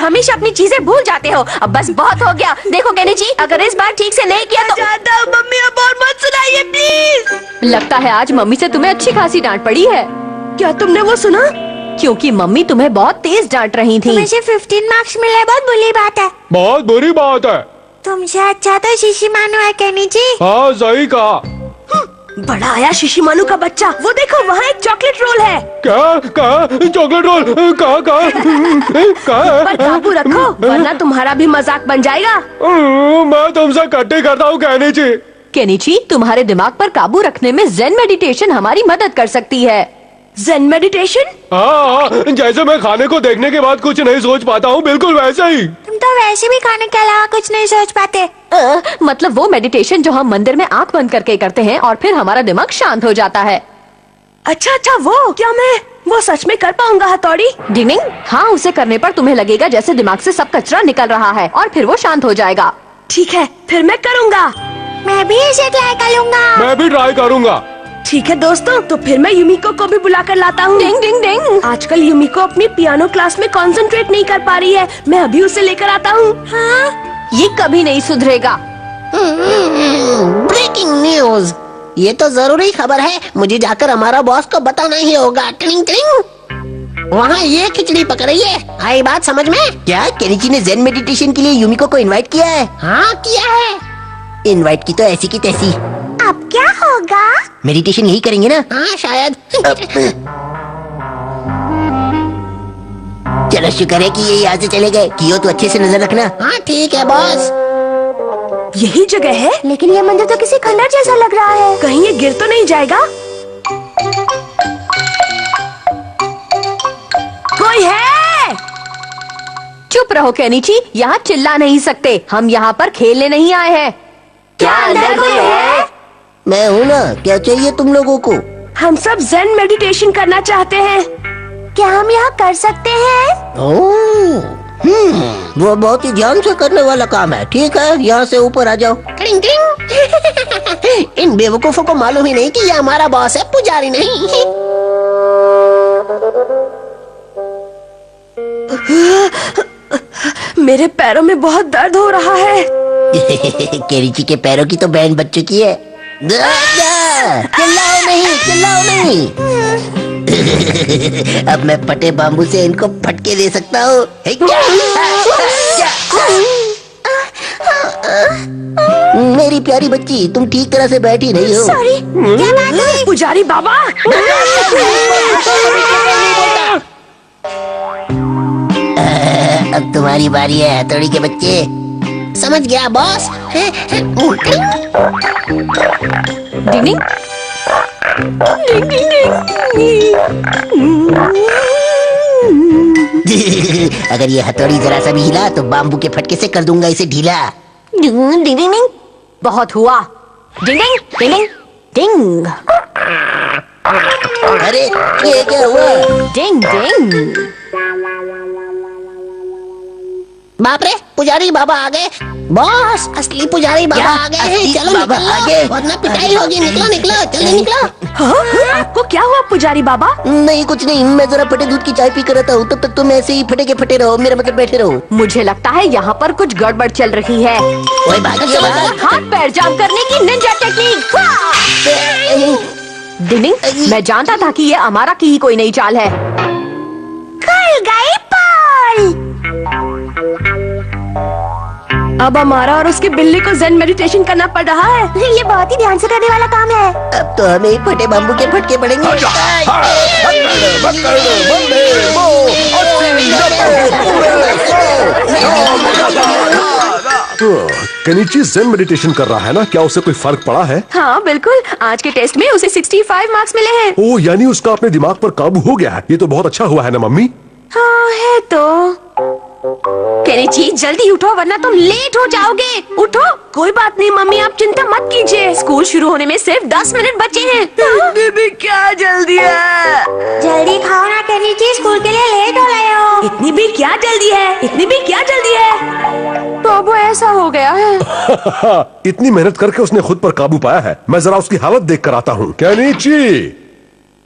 हमेशा अपनी चीजें भूल जाते हो। अब बस बहुत हो गया। देखो केनिची, अगर इस बार ठीक से नहीं किया तो जानता हूँ मम्मी, अब और मत सुनाइए प्लीज। लगता है आज मम्मी से तुम्हें अच्छी खासी डांट पड़ी है। क्या तुमने वो सुना? क्योंकि मम्मी तुम्हें बहुत तेज डांट रही थी। मुझे 15 मार्क्स मिले, बहुत बुरी बात है। बहुत बुरी बात है। तुमसे अच्छा तो शिशिमानु है केनिची। हाँ सही कहा। बड़ा आया शिशिमानु का बच्चा। वो देखो वहाँ एक चॉकलेट रोल है। क्या चॉकलेट रोल? कहाँ पर काबू रखो वरना तुम्हारा भी मजाक बन जाएगा। मैं तुमसे कट्टी करता हूँ केनिची। केनिची, तुम्हारे दिमाग पर काबू रखने में ज़ेन मेडिटेशन हमारी मदद कर सकती है। Zen meditation? हाँ, जैसे मैं खाने को देखने के बाद कुछ नहीं सोच पाता हूँ, बिल्कुल वैसे ही। तुम तो वैसे भी खाने के अलावा कुछ नहीं सोच पाते। मतलब वो मेडिटेशन जो हम मंदिर में आंख बंद करके करते हैं और फिर हमारा दिमाग शांत हो जाता है। अच्छा, वो क्या मैं वो सच में कर पाऊंगा हथौड़ी? डिंग, हाँ, उसे करने पर तुम्हें लगेगा जैसे दिमाग से सब कचरा निकल रहा है और फिर वो शांत हो जाएगा। ठीक है, फिर मैं करूँगा। मैं भी इसे ट्राई करूँगा। मैं भी ट्राई करूँगा। ठीक है दोस्तों, तो फिर मैं युमिको को भी बुला कर लाता हूँ। डिंग डिंग डिंग। आजकल युमिको अपनी पियानो क्लास में कंसंट्रेट नहीं कर पा रही है। मैं अभी उसे लेकर आता हूँ। हाँ? ये कभी नहीं सुधरेगा। ब्रेकिंग न्यूज, ये तो जरूरी खबर है। मुझे जाकर हमारा बॉस को बताना ही होगा। टिंग टिंग, वहाँ ये खिचड़ी पक रही है। आई बात समझ में? क्या केनिची ने ज़ेन मेडिटेशन के लिए युमिको को इनवाइट किया है? हाँ किया है। इनवाइट की तो ऐसी की तैसी। अब क्या होगा? मेडिटेशन यही करेंगे ना? हाँ शायद। चलो शुक्र है कि ये यहाँ से चले गए। कियो तो अच्छे से नजर रखना। हाँ ठीक है बॉस। यही जगह है, लेकिन ये मंदिर तो किसी खंडर जैसा लग रहा है। कहीं ये गिर तो नहीं जाएगा? कोई है? चुप रहो केनिची, यहाँ चिल्ला नहीं सकते। हम यहाँ पर खेलने नहीं आए हैं। क्या अंदर कोई है? मैं हूँ ना, क्या चाहिए तुम लोगों को? हम सब ज़ेन मेडिटेशन करना चाहते हैं। क्या हम यहाँ कर सकते हैं? वो बहुत ही ध्यान से करने वाला काम है। ठीक है, यहाँ से ऊपर आ जाओ। टिंग टिंग। इन बेवकूफों को मालूम ही नहीं कि ये हमारा बॉस है, पुजारी नहीं। मेरे पैरों में बहुत दर्द हो रहा है। केनिची के पैरों की तो बैंड बज चुकी है। चिल्लाओ नहीं, चिल्लाओ नहीं। अब मैं फटे बाम्बू से इनको फटके दे सकता हूँ। मेरी प्यारी बच्ची, तुम ठीक तरह से बैठी नहीं हो। सॉरी, क्या बात है? पुजारी बाबा। अब तुम्हारी बारी है हथौड़ी के बच्चे। समझ गया बॉस। डिंग डिंग डिंग डिंग। अगर ये हथौड़ी जरा सा भी हिला तो बाम्बू के फटके से कर दूंगा इसे ढीला। डिंग डिंग डिंग। बहुत हुआ। डिंग डिंग डिंग डिंग। अरे ये क्या हुआ? डिंग डिंग। बाप रे, पुजारी बाबा आ गए। बॉस, असली पुजारी बाबा आ गए हैं। चलो बाबा आ गए। निकलो, वरना पिटाई होगी। निकलो निकलो, जल्दी निकलो। हाँ? आपको क्या हुआ पुजारी बाबा? नहीं कुछ नहीं, मैं जरा फटे दूध की चाय पी कर रहता हूँ। तब तक तुम ऐसे ही फटे के फटे रहो, मेरा मतलब बैठे रहो। मुझे लगता है यहाँ पर कुछ गड़बड़ चल रही है। ओए भाग हाथ पैर जाम करने की निंजा टेक्निक। डिंग, मैं जानता था कि ये अमारा की ही कोई नई चाल है। खुल गई पोल। अब हमारा और उसकी बिल्ली को ज़ेन मेडिटेशन करना पड़ रहा है। ये बहुत ही ध्यान से करने वाला काम है। अब तो हमें फटे बाम्बू के फटके पड़ेंगे। केनिची ज़ेन मेडिटेशन कर रहा है ना, क्या उसे कोई फर्क पड़ा है? हाँ बिल्कुल, आज के टेस्ट में उसे 65 मार्क्स मिले हैं। ओह, यानी उसका अपने दिमाग पर काबू हो गया है। ये तो बहुत अच्छा हुआ है ना मम्मी? हाँ है तो। केनिची जल्दी उठो वरना तुम लेट हो जाओगे। उठो। कोई बात नहीं मम्मी, आप चिंता मत कीजिए। स्कूल शुरू होने में सिर्फ 10 मिनट बचे हैं। इतनी भी क्या जल्दी है? जल्दी खाओ ना केनिची, स्कूल के लिए लेट हो रहे हो। इतनी भी क्या जल्दी है? इतनी भी क्या जल्दी है? तो अब वो ऐसा हो गया है। इतनी मेहनत करके उसने खुद पर काबू पाया है। मैं जरा उसकी हालत देख कर आता हूँ। केनिची,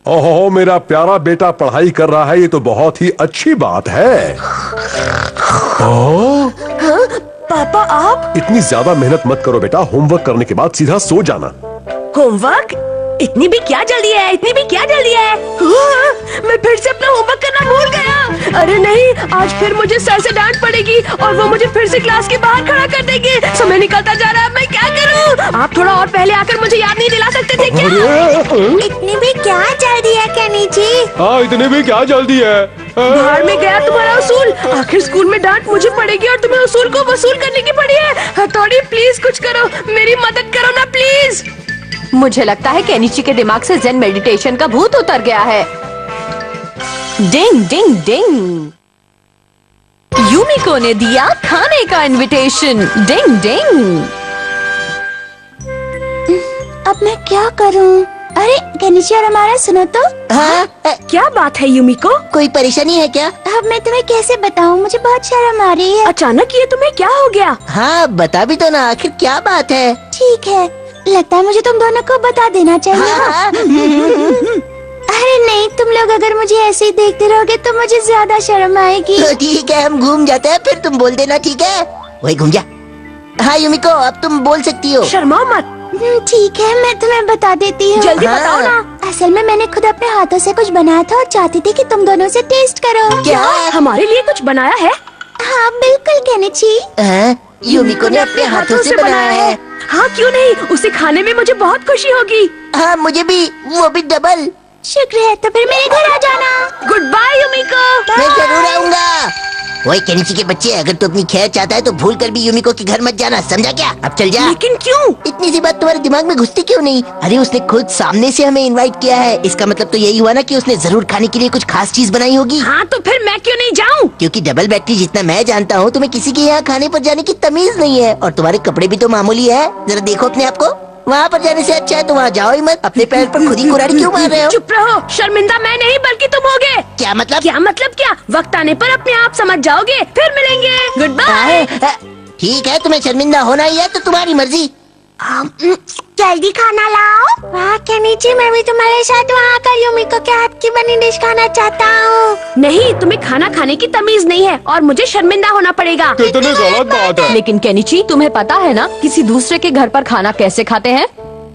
ओहो मेरा प्यारा बेटा पढ़ाई कर रहा है, ये तो बहुत ही अच्छी बात है। हाँ? पापा आप इतनी ज्यादा मेहनत मत करो बेटा, होमवर्क करने के बाद सीधा सो जाना। होमवर्क? इतनी भी क्या जल्दी है, इतनी भी क्या जल्दी है? मैं फिर से अपना होमवर्क करना भूल गया। अरे नहीं, आज फिर मुझे सर से डांट पड़ेगी और वो मुझे फिर से क्लास के बाहर खड़ा कर देंगे। समय निकलता जा रहा है, मैं क्या करूं? आप थोड़ा और पहले आकर मुझे याद नहीं दिला सकते थे क्या? इतनी भी क्या जल्दी है केनिची? हाँ इतनी भी क्या जल्दी है। बाहर में गया तुम्हारा उसूल। आखिर स्कूल में डांट मुझे पड़ेगी और तुम्हें उसूल को वसूल करने की पड़ी है। हथौड़ी प्लीज कुछ करो, मेरी मदद करो ना प्लीज। मुझे लगता है केनिची के दिमाग से जेन मेडिटेशन का भूत उतर गया है। डिंग डिंग डिंग, यूमिको ने दिया खाने का इनविटेशन। डिंग डिंग। अब मैं क्या करूं? अरे केनिची और हमारा सुनो तो। हाँ, क्या बात है यूमिको? कोई परेशानी है क्या? अब मैं तुम्हें कैसे बताऊं, मुझे बहुत शर्म आ रही है। अचानक ये तुम्हें क्या हो गया? हाँ बता भी तो ना, आखिर क्या बात है? ठीक है, लगता है मुझे तुम दोनों को बता देना चाहिए। हाँ। अरे नहीं, तुम लोग अगर मुझे ऐसे ही देखते रहोगे तो मुझे ज्यादा शर्म आएगी। तो ठीक है, हम घूम जाते हैं, फिर तुम बोल देना, ठीक है? वही घूम जा। हाँ यूमिको, अब तुम बोल सकती हो। शर्माओ मत। ठीक है, मैं तुम्हें बता देती हूँ। जल्दी हाँ। बताओ ना। असल में मैंने खुद अपने हाथों से कुछ बनाया था और चाहती थी कि तुम दोनों से टेस्ट करो। क्या? हमारे लिए कुछ बनाया है? हाँ बिल्कुल केनिची। हाँ, यूमिको ने अपने हाथों से बनाया है। हाँ क्यों नहीं, उसे खाने में मुझे बहुत खुशी होगी। हाँ मुझे भी, वो भी डबल। शुक्र है, तो फिर मेरे घर आ जाना। Goodbye Yumiko. मैं जरूर आऊंगा। वही केनिची के बच्चे, अगर तू अपनी खैर चाहता है तो भूल कर भी यूमिको के घर मत जाना, समझा क्या? अब चल जा। लेकिन क्यों? इतनी सी बात तुम्हारे दिमाग में घुसती क्यों नहीं? अरे उसने खुद सामने से हमें इनवाइट किया है, इसका मतलब तो यही हुआ ना कि उसने जरूर खाने के लिए कुछ खास चीज बनाई होगी। हाँ तो फिर मैं क्यों नहीं जाऊँ? क्योंकि डबल बैटरी जितना मैं जानता हूँ, तुम्हें किसी के यहाँ खाने पर जाने की तमीज नहीं है, और तुम्हारे कपड़े भी तो मामूली है। जरा देखो अपने आप को, वहाँ पर जाने से अच्छा है तो वहाँ जाओ ही मत। अपने पैर पर खुद ही कुल्हाड़ी क्यों मार रहे हो? चुप रहो, शर्मिंदा मैं नहीं बल्कि तुम होगे। क्या मतलब? क्या मतलब क्या? वक्त आने पर अपने आप समझ जाओगे, फिर मिलेंगे। Goodbye. ठीक है, तुम्हें शर्मिंदा होना ही है तो तुम्हारी मर्जी। जल्दी खाना लाओ। वाह केनिची, मैं भी तुम्हारे साथ वहाँ आकर यूमिको के हाथ की बनी डिश खाना चाहता हूँ। नहीं, तुम्हें खाना खाने की तमीज नहीं है और मुझे शर्मिंदा होना पड़ेगा। कितनी गलत बात है। लेकिन केनिची, तुम्हें पता है ना किसी दूसरे के घर पर खाना कैसे खाते हैं?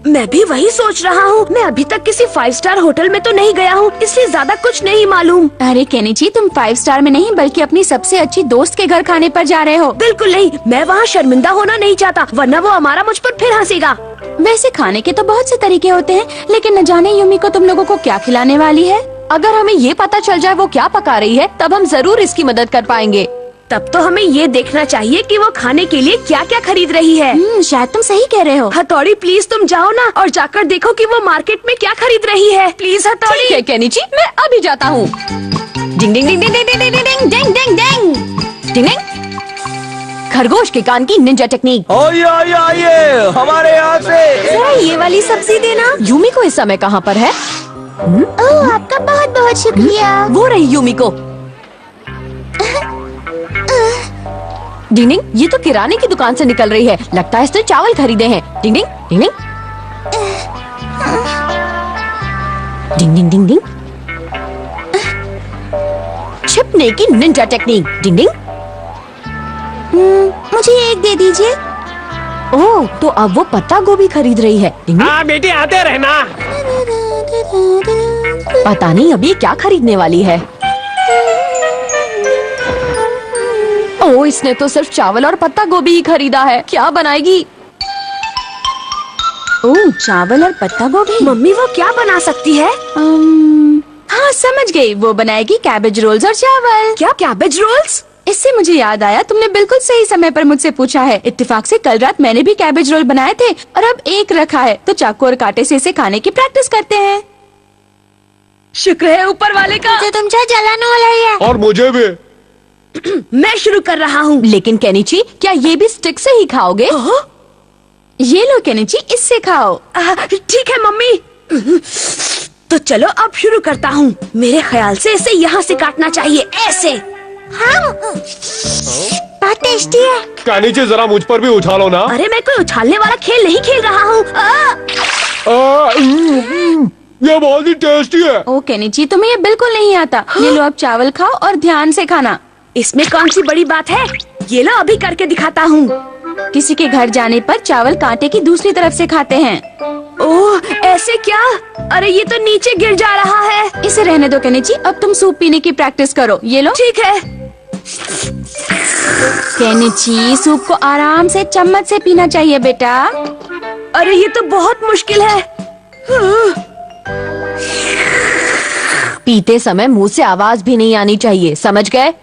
मैं भी वही सोच रहा हूँ। मैं अभी तक किसी 5 स्टार होटल में तो नहीं गया हूँ, इसलिए ज्यादा कुछ नहीं मालूम। अरे केनिची, तुम 5 स्टार में नहीं बल्कि अपनी सबसे अच्छी दोस्त के घर खाने पर जा रहे हो। बिल्कुल नहीं, मैं वहाँ शर्मिंदा होना नहीं चाहता, वरना वो हमारा मुझ पर फिर हंसेगा। वैसे खाने के तो बहुत से तरीके होते हैं, लेकिन न जाने यूमिको तुम लोगों को क्या खिलाने वाली है। अगर हमें ये पता चल जाए वो क्या पका रही है, तब हम जरूर इसकी मदद कर पाएंगे। तब तो हमें ये देखना चाहिए कि वो खाने के लिए क्या क्या खरीद रही है। शायद तुम सही कह रहे हो। हथौड़ी प्लीज तुम जाओ ना और जाकर देखो कि वो मार्केट में क्या खरीद रही है। प्लीज हथौड़ी। ठीक है केनिची, मैं अभी जाता हूँ। डिंग डिंग डिंग डिंग डिंग डिंग डिंग डिंग डिंग डिंग डिंग डिंग डिंग। खरगोश के कान की निंजा टेक्निक। आइए आइए आइए, हमारे यहाँ से। जरा ये वाली सब्जी देना। यूमिको इस समय कहाँ पर है? ओह, आपका बहुत बहुत शुक्रिया। वो रही यूमिको। डिंग डिंग, ये तो किराने की दुकान से निकल रही है, लगता है इसने चावल खरीदे हैं। डिंग डिंग डिंग डिंग डिंग डिंग डिंग डिंग। छिपने की निंजा टेक्निक। डिंग डिंग। मुझे एक दे दीजिए। ओह, तो अब वो पत्ता गोभी खरीद रही है। डिंग डिंग। हाँ बेटी, आते रहना। पता नहीं अभी क्या खरीदने वाली है। ओह, इसने तो सिर्फ चावल और पत्ता गोभी ही खरीदा है, क्या बनाएगी? ओह, चावल और पत्ता गोभी। मम्मी वो क्या बना सकती है? हाँ समझ गई, वो बनाएगी कैबेज रोल्स और चावल। क्या कैबेज रोल्स? इससे मुझे याद आया, तुमने बिल्कुल सही समय पर मुझसे पूछा है। इत्तेफाक से कल रात मैंने भी कैबेज रोल बनाए थे और अब एक रखा है, तो चाकू और कांटे से इसे खाने की प्रैक्टिस करते हैं। शुक्र है ऊपर वाले का। तो तुम चाहे जलाने वाला ही है। और मुझे भी। मैं शुरू कर रहा हूँ। लेकिन केनिची, क्या ये भी स्टिक से ही खाओगे? ये लो केनिची, इससे खाओ। ठीक है मम्मी। तो चलो अब शुरू करता हूँ। मेरे ख्याल से इसे यहाँ से काटना चाहिए, ऐसे। हाँ, बहुत टेस्टी है। केनिची जरा मुझ पर भी उछालो ना। अरे मैं कोई उछालने वाला खेल नहीं खेल रहा हूँ। ये बहुत ही टेस्टी है। ओ केनिची, तुम्हें ये बिल्कुल नहीं आता। ये लो, अब चावल खाओ और ध्यान से खाना। इसमें कौन सी बड़ी बात है? ये लो अभी करके दिखाता हूँ। किसी के घर जाने पर चावल कांटे की दूसरी तरफ से खाते हैं। ओह, ऐसे क्या? अरे ये तो नीचे गिर जा रहा है। इसे रहने दो केनिची, अब तुम सूप पीने की प्रैक्टिस करो। ये लो। ठीक है। केनिची, सूप को आराम से चम्मच से पीना चाहिए बेटा। अरे ये तो बहुत मुश्किल है। पीते समय मुंह से आवाज भी नहीं आनी चाहिए, समझ गए?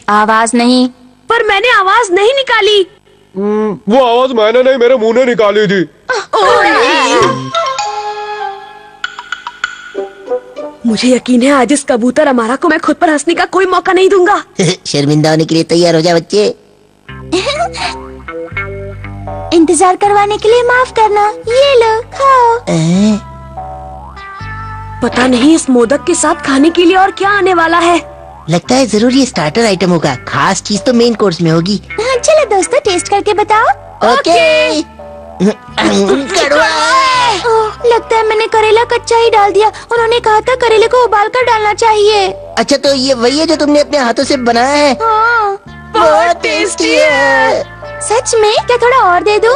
आवाज नहीं। पर मैंने आवाज नहीं निकाली। वो आवाज मैंने नहीं, मेरे मुंह ने निकाली थी। मुझे यकीन है आज इस कबूतर अमारा को मैं खुद पर हंसने का कोई मौका नहीं दूंगा। शर्मिंदा होने के लिए तैयार हो जा बच्चे। इंतजार करवाने के लिए माफ करना। ये लो खाओ। पता नहीं इस मोदक के साथ खाने के लिए और क्या आने वाला है। लगता है जरूर ये स्टार्टर आइटम होगा। खास चीज तो मेन कोर्स में होगी। हाँ, चलो दोस्तों टेस्ट करके बताओ। ओके। कड़वा है। ओह, लगता है मैंने करेला कच्चा ही डाल दिया। उन्होंने कहा था करेले को उबाल कर डालना चाहिए। अच्छा, तो ये वही है जो तुमने अपने हाथों से बनाया है? हाँ। बहुत टेस्टी है। सच में? क्या थोड़ा और दे दूं?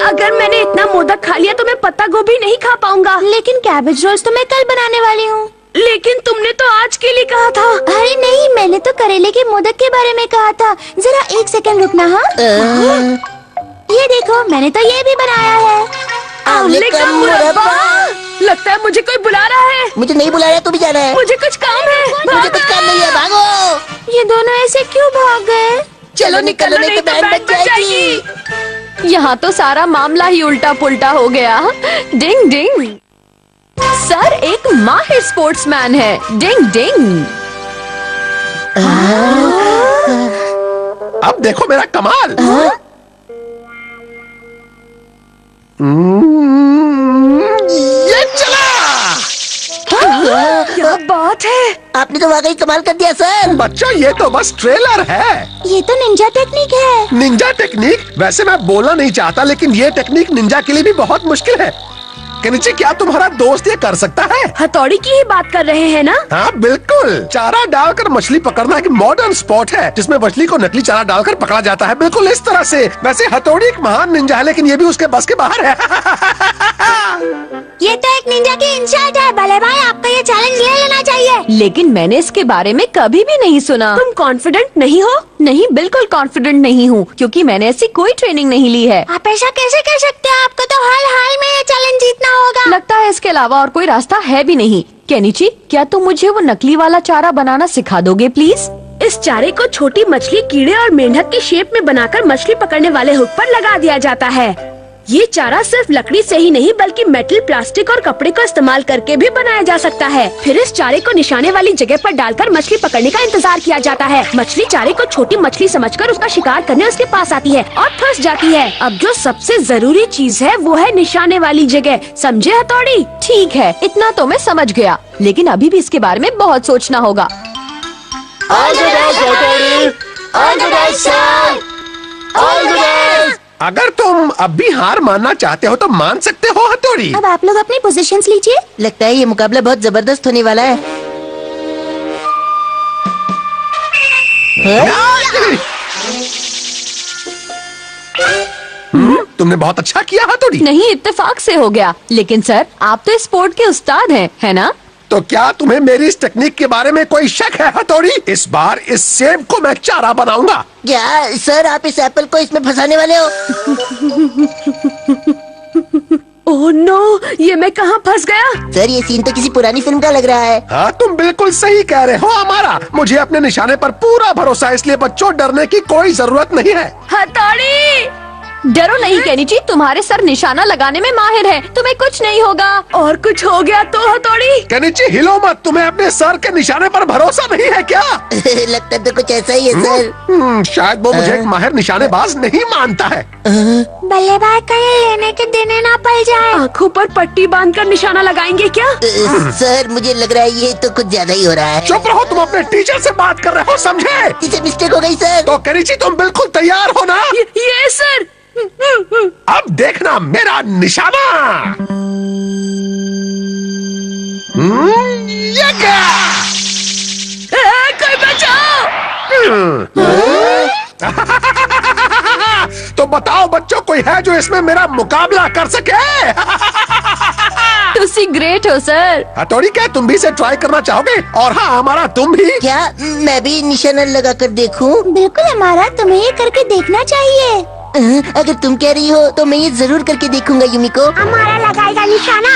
अगर मैंने इतना मोदक खा लिया तो मैं पत्ता गोभी नहीं खा पाऊंगा। लेकिन कैबेज रोल्स तो मैं कल बनाने वाली हूँ। लेकिन तुमने तो आज के लिए कहा था। अरे नहीं, मैंने तो करेले के मोदक के बारे में कहा था। जरा एक सेकंड रुकना। हाँ, ये देखो मैंने तो ये भी बनाया है। आंवले का मुरब्बा। लगता है मुझे कोई बुला रहा है। मुझे नहीं बुला रहा, तू भी जाना है। मुझे कुछ काम है। मुझे कुछ काम नहीं है, भागो। ये दोनों ऐसे क्यों भाग गए? चलो निकलो नहीं तो बैंड बज जाएगी। यहाँ तो सारा मामला ही उल्टा पुल्टा हो गया। डिंग डिंग। सर एक माहिर स्पोर्ट्समैन है। डिंग डिंग। अब देखो मेरा कमाल। ये चला। क्या बात है। आपने तो वाकई कमाल कर दिया सर। बच्चों ये तो बस ट्रेलर है। ये तो निंजा टेक्निक है। Ninja technique? वैसे मैं बोलना नहीं चाहता, लेकिन ये टेक्निक निंजा के लिए भी बहुत मुश्किल है। केनिची, क्या तुम्हारा दोस्त ये कर सकता है? हथौड़ी की ही बात कर रहे हैं ना? हाँ बिल्कुल। चारा डालकर मछली पकड़ना एक मॉडर्न स्पोर्ट है जिसमें मछली को नकली चारा डालकर पकड़ा जाता है, बिल्कुल इस तरह से। वैसे हथौड़ी एक महान निंजा है, लेकिन ये भी उसके बस के बाहर है। ये तो एक निंजा की इंसाइट है। भले भाई, आपको ये चैलेंज ले लेना चाहिए। लेकिन मैंने इसके बारे में कभी भी नहीं सुना। तुम कॉन्फिडेंट नहीं हो? नहीं, बिल्कुल कॉन्फिडेंट नहीं हूँ, क्योंकि मैंने ऐसी कोई ट्रेनिंग नहीं ली है। आप ऐसा कैसे कर सकते हो? आपको तो हाल हाल में ये चैलेंज जीतना होगा। लगता है इसके अलावा और कोई रास्ता है भी नहीं। केनिची, क्या तुम मुझे वो नकली वाला चारा बनाना सिखा दोगे प्लीज? इस चारे को छोटी मछली, कीड़े और मेंढक की शेप में बनाकर मछली पकड़ने वाले हुक पर लगा दिया जाता है। ये चारा सिर्फ लकड़ी से ही नहीं बल्कि मेटल, प्लास्टिक और कपड़े का इस्तेमाल करके भी बनाया जा सकता है। फिर इस चारे को निशाने वाली जगह पर डालकर मछली पकड़ने का इंतजार किया जाता है। मछली चारे को छोटी मछली समझकर उसका शिकार करने उसके पास आती है और फंस जाती है। अब जो सबसे जरूरी चीज है वो है निशाने वाली जगह। समझे हथौड़ी? ठीक है, इतना तो मैं समझ गया, लेकिन अभी भी इसके बारे में बहुत सोचना होगा। अगर तुम अब भी हार मानना चाहते हो तो मान सकते हो हथौड़ी। अब आप लोग अपनी पोजीशंस लीजिए। लगता है ये मुकाबला बहुत जबरदस्त होने वाला है। तुमने बहुत अच्छा किया हथौड़ी। नहीं, इत्तेफाक से हो गया। लेकिन सर, आप तो स्पोर्ट के उस्ताद हैं, है ना? तो क्या तुम्हें मेरी इस टेक्निक के बारे में कोई शक है हथौड़ी? इस बार इस सेब को मैं चारा बनाऊंगा। क्या सर, आप इस एप्पल को इसमें फंसाने वाले हो? ओह नो, ये मैं कहाँ फंस गया? सर, ये सीन तो किसी पुरानी फिल्म का लग रहा है। हाँ, तुम बिल्कुल सही कह रहे हो हमारा। मुझे अपने निशाने पर पूरा भरोसा है, इसलिए बच्चों डरने की कोई जरूरत नहीं है। हथौड़ी! डरो नहीं केनिची, तुम्हारे सर निशाना लगाने में माहिर है, तुम्हें कुछ नहीं होगा। और कुछ हो गया तो हथौड़ी? केनिची हिलो मत, तुम्हें अपने सर के निशाने पर भरोसा नहीं है क्या? लगता तो कुछ ऐसा ही है सर। शायद वो मुझे एक माहिर निशानेबाज नहीं मानता है। बल्लेबाज कहीं लेने के देने ना पड़ जाए। आँखों पर पट्टी बांधकर निशाना लगाएंगे क्या? सर, मुझे लग रहा है ये तो कुछ ज्यादा ही हो रहा है। चुप रहो, तुम अपने टीचर से बात कर रहे हो, समझे? इसे मिस्टेक हो गई सर। तो केनिची तुम बिल्कुल तैयार हो ना? ये सर। अब देखना मेरा निशाना। ये क्या? कोई बचाओ! तो बताओ बच्चों, कोई है जो इसमें मेरा मुकाबला कर सके? तुसी ग्रेट हो सर। हथौड़ी, क्या तुम भी इसे ट्राई करना चाहोगे? और हाँ, हमारा तुम भी। क्या मैं भी निशाना लगा कर देखूं? बिल्कुल हमारा, तुम्हें ये करके देखना चाहिए। अगर तुम कह रही हो तो मैं ये जरूर करके देखूंगा युमिको। हमारा लगाएगा निशाना।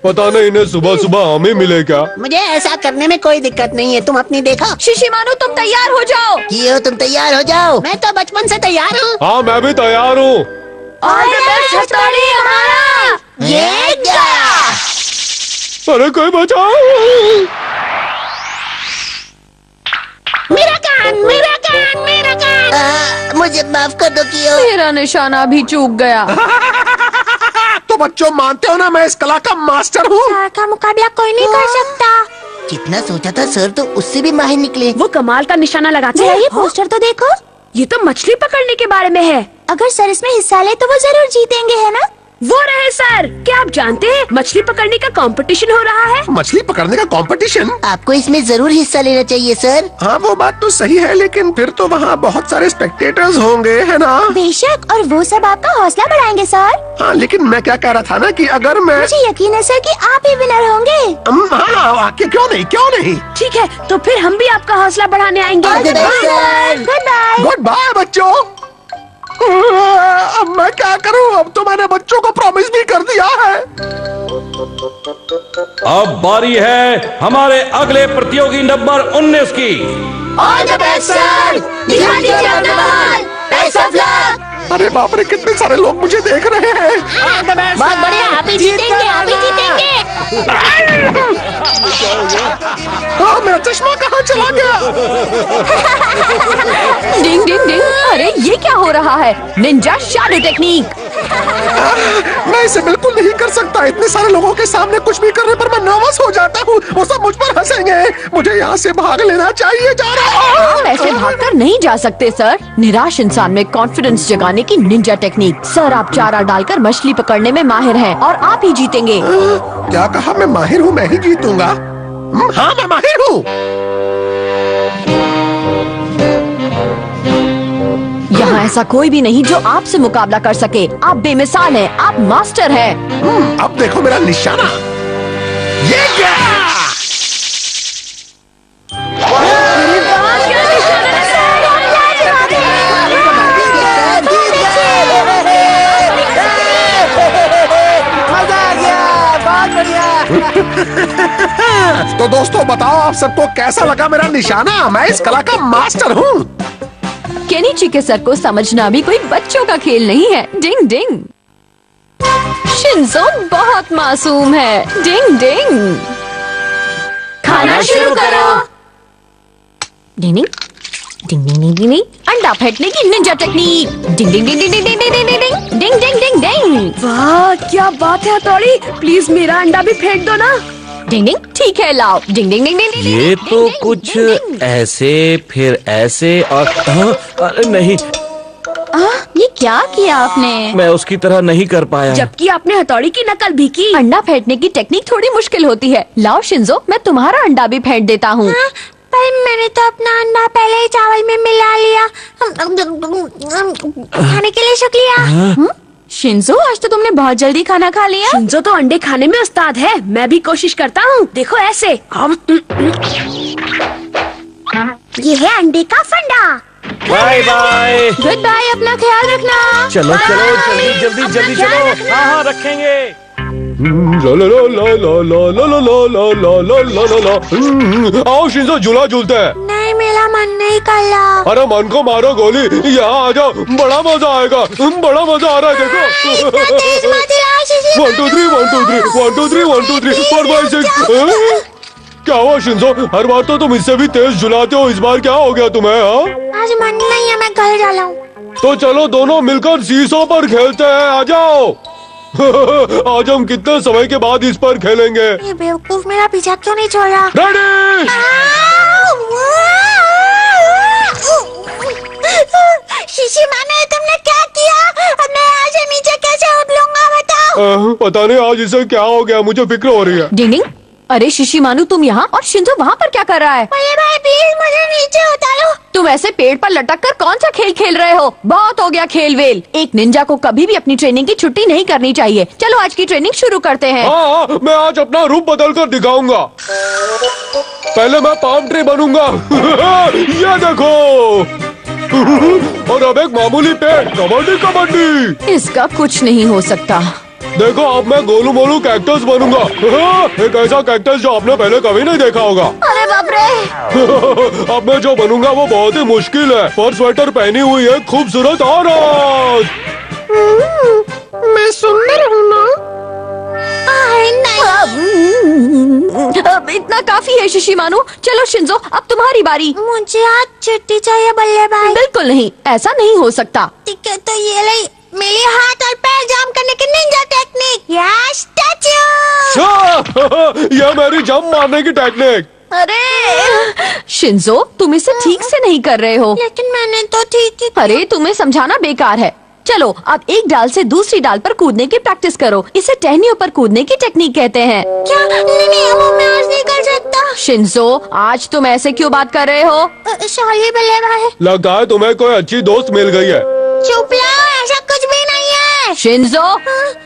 पता नहीं इन्हें सुबह सुबह हमें मिले क्या? मुझे ऐसा करने में कोई दिक्कत नहीं है, तुम अपनी देखो। शिशिमानु तुम तैयार हो जाओ। कियो, तुम तैयार हो जाओ। मैं तो बचपन से तैयार हूँ। हाँ मैं भी तैयार हूँ। ऑल द बेस्ट हथौड़ी हमारा। ये गया। अरे कोई बचाओ! मेरा कान, मेरा कान, मेरा कान। मुझे माफ कर दो कियो। मेरा निशाना भी चूक गया। तो बच्चों, मानते हो ना, मैं इस कला का मास्टर हूँ। सर का मुकाबला कोई नहीं कर सकता। जितना सोचा था सर तो उससे भी माहिर निकले। वो कमाल का निशाना लगाते जरा हैं। ये पोस्टर तो देखो। ये तो मछली पकड़ने के बारे में है। अगर सर इसमें हिस्सा ले तो वो जरूर जीतेंगे, है ना? वो रहे सर। क्या आप जानते हैं मछली पकड़ने का कंपटीशन हो रहा है? मछली पकड़ने का कंपटीशन? आपको इसमें जरूर हिस्सा लेना चाहिए सर। हाँ, वो बात तो सही है, लेकिन फिर तो वहाँ बहुत सारे स्पेक्टेटर्स होंगे, है ना? बेशक, और वो सब आपका हौसला बढ़ाएंगे सर। हाँ, लेकिन मैं क्या कह रहा था ना कि अगर मैं मुझे यकीन है सर कि आप ही विनर होंगे। हाँ, क्यों नहीं, क्यों नहीं? ठीक है, तो फिर हम भी आपका हौसला बढ़ाने आएंगे। All the best, sir. Goodbye. Goodbye बच्चों। अब मैं क्या करूं? अब तो मैंने बच्चों को प्रॉमिस भी कर दिया है। अब बारी है हमारे अगले प्रतियोगी नंबर 19 की। All the best sir. दिखा दीजिए अपना बल। Best of luck. अरे बाप रे, कितने सारे लोग मुझे देख रहे हैं। बहुत बढ़िया, आप ही जीतेंगे, आप ही जीतेंगे। हाँ, मेरा चश्मा कहाँ चला गया? डिंग डिंग डिंग। अरे ये क्या हो रहा है? Ninja shadow technique. मैं इसे बिल्कुल नहीं कर सकता। इतने सारे लोगों के सामने कुछ भी करने पर मैं नर्वस हो जाता हूँ। वो सब मुझ पर हंसेंगे। मुझे यहाँ से भाग लेना चाहिए। जा रहा हूँ। आप ऐसे भागकर नहीं जा सकते सर। निराश इंसान में कॉन्फिडेंस जगाने की निंजा टेक्निक। सर आप चारा डालकर मछली पकड़ने में माहिर हैं और आप ही जीतेंगे। क्या कहा? मैं माहिर हूँ, मैं ही जीतूंगा। हाँ, मैं माहिर हूँ। यहाँ ऐसा कोई भी नहीं जो आपसे मुकाबला कर सके। आप बेमिसाल हैं, आप मास्टर हैं। अब देखो मेरा निशाना। ये क्या? तो दोस्तों, बताओ आप सबको कैसा लगा मेरा निशाना? मैं इस कला का मास्टर हूँ। केनिची के सर को समझना भी कोई बच्चों का खेल नहीं है। डिंग डिंग। शिंजो बहुत मासूम है। डिंग डिंग। खाना शुरू करो। डिंग डिंग डिंग डिंग डिंग डिंग डिंग। अंडा फेंटने की निंजा टेक्निक। डिंग डिंग डिंग डिंग डिंग डिंग डिंग डिंग डिंग डिंग डिंग डिंग डिंग। वाह, क्या बात है हथौड़ी। प्लीज मेरा अंडा भी फेंक दो ना। डिंग डिंग। ठीक है लाओ। डिंग डिंग डिंग डिंग डिंग। ये डिंग, तो डिंग, कुछ डिंग, डिंग। ऐसे फिर ऐसे और अरे नहीं, ये क्या किया आपने? मैं उसकी तरह नहीं कर पाया। जबकि आपने हथौड़ी की नकल भी की। अंडा फेंटने की टेक्निक थोड़ी मुश्किल होती है। लाओ शिंजो, मैं तुम्हारा अंडा भी फेंट देता हूँ। पर मैंने तो अपना अंडा पहले ही चावल में मिला लिया। खाने के लिए शुक्रिया। शिंजो, आज तो तुमने बहुत जल्दी खाना खा लिया। शिंजो तो अंडे खाने में उस्ताद है। मैं भी कोशिश करता हूँ। देखो ऐसे। ये है अंडे का फंडा। Bye bye. गुड बाय, अपना ख्याल रखना। चलो चलो, जल्दी जल्दी जल्दी चलो। हाँ हाँ, रखेंगे। ला ला ला ला ला ला ला ला ला ला ला ला ला ला। आओ शिंजो, झूला झूलते हैं। नहीं, मेरा मन नहीं कर रहा। अरे मन को मारो गोली। यहाँ आ जाओ, बड़ा मजा आएगा। बड़ा मजा आ रहा है, देखो। 1 2 3 1 2 3 1 2 3 1 2 3 4 5 6। क्या हुआ शिंजो? हर बार तो तुम इससे भी तेज झुलाते हो, इस बार क्या हो गया तुम्हें? हाँ, आज मन नहीं है, मैं घर जा रहा हूँ। तो चलो दोनों मिलकर सीसो पर खेलते हैं। आ जाओ। आज हम कितने समय के बाद इस पर खेलेंगे। ये बेवकूफ मेरा पीछा क्यों नहीं छोड़ रहा? रेडी? शिशिमानु, तुमने क्या किया? अब मैं यहाँ से नीचे कैसे उतरूंगा, बताओ। पता नहीं आज इसे क्या हो गया, मुझे फिक्र हो रही है। डिंग डिंग। अरे शिशी मानू, तुम यहाँ और शिंजो वहाँ पर क्या कर रहा है? बल्ले भाई प्लीज मुझे नीचे उतारो। तुम ऐसे पेड़ पर लटक कर कौन सा खेल खेल रहे हो? बहुत हो गया खेल वेल। एक निंजा को कभी भी अपनी ट्रेनिंग की छुट्टी नहीं करनी चाहिए। चलो आज की ट्रेनिंग शुरू करते हैं। हाँ, मैं आज अपना रूप बदल कर दिखाऊंगा। पहले मैं पाम ट्री बनूंगा। ये देखो। और अब एक मामूली पेड़। कबड्डी कबड्डी। इसका कुछ नहीं हो सकता। देखो अब मैं गोलू मोलू कैक्टस बनूंगा। एक ऐसा कैक्टस जो आपने पहले कभी नहीं देखा होगा। अरे बाप रे। अब मैं जो बनूंगा वो बहुत ही मुश्किल है। पर स्वेटर पहनी हुई है खूबसूरत औरत। मैं सुंदर हूँ ना? अब इतना काफी है शिशी मानू। चलो शिंजो, अब तुम्हारी बारी। मुझे आज छुट्टी चाहिए बल्ले भाई। बिल्कुल नहीं, ऐसा नहीं हो सकता। ठीक है, तो ये ले मेरे हाथ और पैर जाम करने की निंजा टेक्निक। या स्टैचू। यह मेरी जंप मारने की टेक्निक। अरे शिंजो, तुम इसे ठीक से नहीं कर रहे हो। लेकिन मैंने तो ठीक ही। अरे तुम्हें समझाना बेकार है। चलो अब एक डाल से दूसरी डाल पर कूदने की प्रैक्टिस करो। इसे टहनियों पर कूदने की टेक्निक कहते हैं। क्या? नहीं, वो मैं आज नहीं कर सकता। शिंजो, आज तुम ऐसे क्यों बात कर रहे हो? सॉरी बल्ले भाई। लगता है तुम्हें कोई अच्छी दोस्त मिल गई है। चुप रहो, ऐसा कुछ भी नहीं है। शिंजो,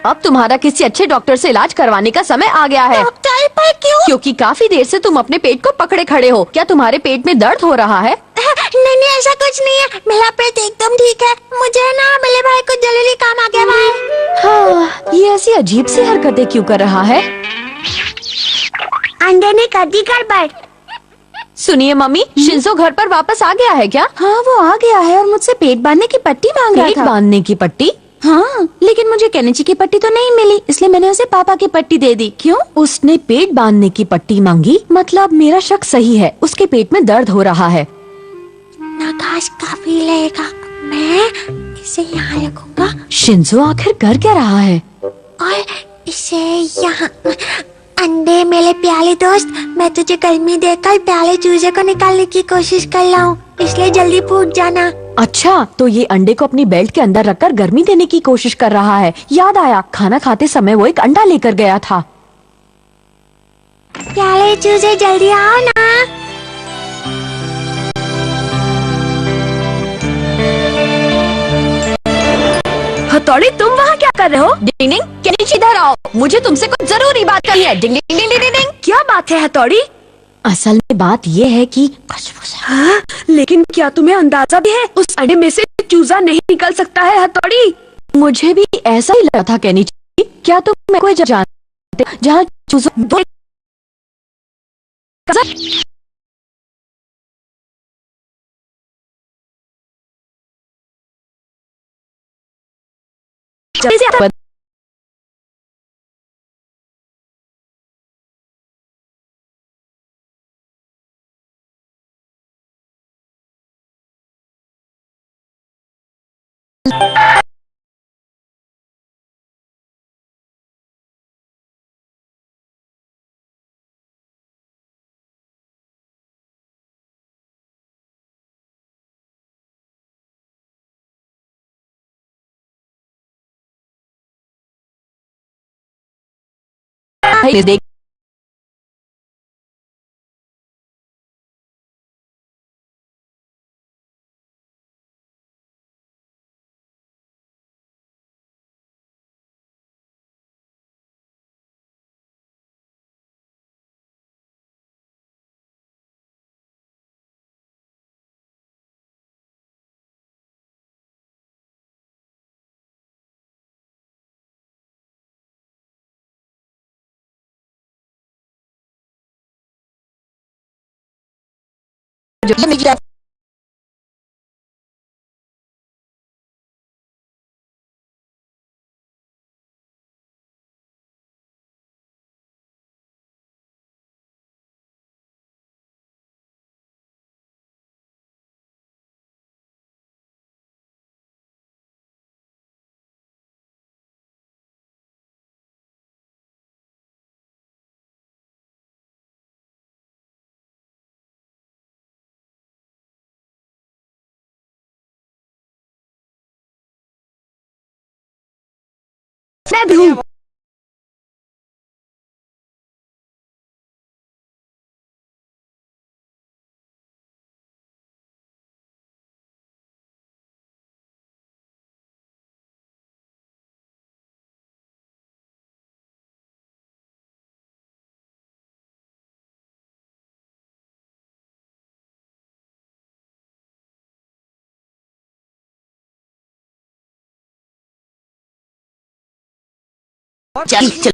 अब तुम्हारा किसी अच्छे डॉक्टर से इलाज करवाने का समय आ गया है। डॉक्टर पर क्यों? क्योंकि काफी देर से तुम अपने पेट को पकड़े खड़े हो। क्या तुम्हारे पेट में दर्द हो रहा है? नहीं, ऐसा कुछ नहीं है। मेरा पेट एकदम ठीक है। मुझे ना बल्ले भाई कुछ जरूरी काम आ गया भाई। हाँ, ये ऐसी अजीब सी हरकतें क्यों कर रहा है? अंडे ने कर दी गड़बड़। सुनिए मम्मी, शिंजो घर पर वापस आ गया है क्या? हाँ, वो आ गया है और मुझसे पेट बांधने की पट्टी मांग रहा पेट था। बांधने की पट्टी? हाँ, लेकिन मुझे केनिची की पट्टी तो नहीं मिली, इसलिए मैंने उसे पापा की पट्टी दे दी। क्यों? उसने पेट बांधने की पट्टी मांगी? मतलब मेरा शक सही है, उसके पेट में दर्द हो रहा है। ना घास काफी लेगा। मैं इसे यहाँ रखूंगा शिंजो आखिर कर क्या रहा है? और इसे यहाँ। अंडे मेरे प्यारे दोस्त, मैं तुझे गर्मी देकर प्यारे चूजे को निकालने की कोशिश कर रहा हूँ, इसलिए जल्दी फूट जाना। अच्छा, तो ये अंडे को अपनी बेल्ट के अंदर रखकर गर्मी देने की कोशिश कर रहा है। याद आया, खाना खाते समय वो एक अंडा लेकर गया था। प्यारे चूजे जल्दी आओ ना। हथौड़ी, तुम वहाँ क्या कर रहे हो? डिंग डिंग, केनिची इधर आओ, मुझे तुमसे कुछ जरूरी बात करनी है। डिंग डिंग डिंग डिंग डिंग। क्या बात है हथौड़ी? असल में बात ये है कि हाँ, लेकिन क्या तुम्हें अंदाजा भी है उस अंडे में से चूजा नहीं निकल सकता है हथौड़ी? मुझे भी ऐसा ही लगा था केनिची। क्या तुम कोई जगह जानते जहाँ चूजों देख ये मैं भी हूँ। चल चल।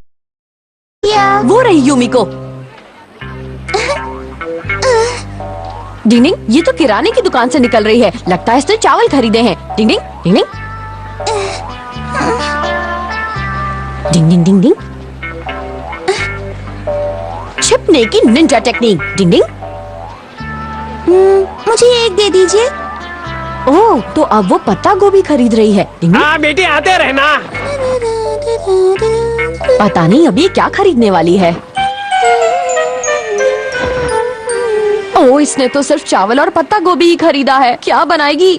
वो रही यूमिको। डिंग डिंग, ये तो किराने की दुकान से निकल रही है। लगता है इसने चावल खरीदे हैं। डिंग डिंग डिंग डिंग डिंग डिंग डिंग डिंग। छिपने की निंजा टेक्निक। डिंग डिंग। मुझे एक दे दीजिए। ओह, तो अब वो पत्ता गोभी खरीद रही है। डिंग डिंग। हाँ बेटी आते रहना। पता नहीं अभी क्या खरीदने वाली है। ओह, इसने तो सिर्फ चावल और पत्ता गोभी ही खरीदा है। क्या बनाएगी?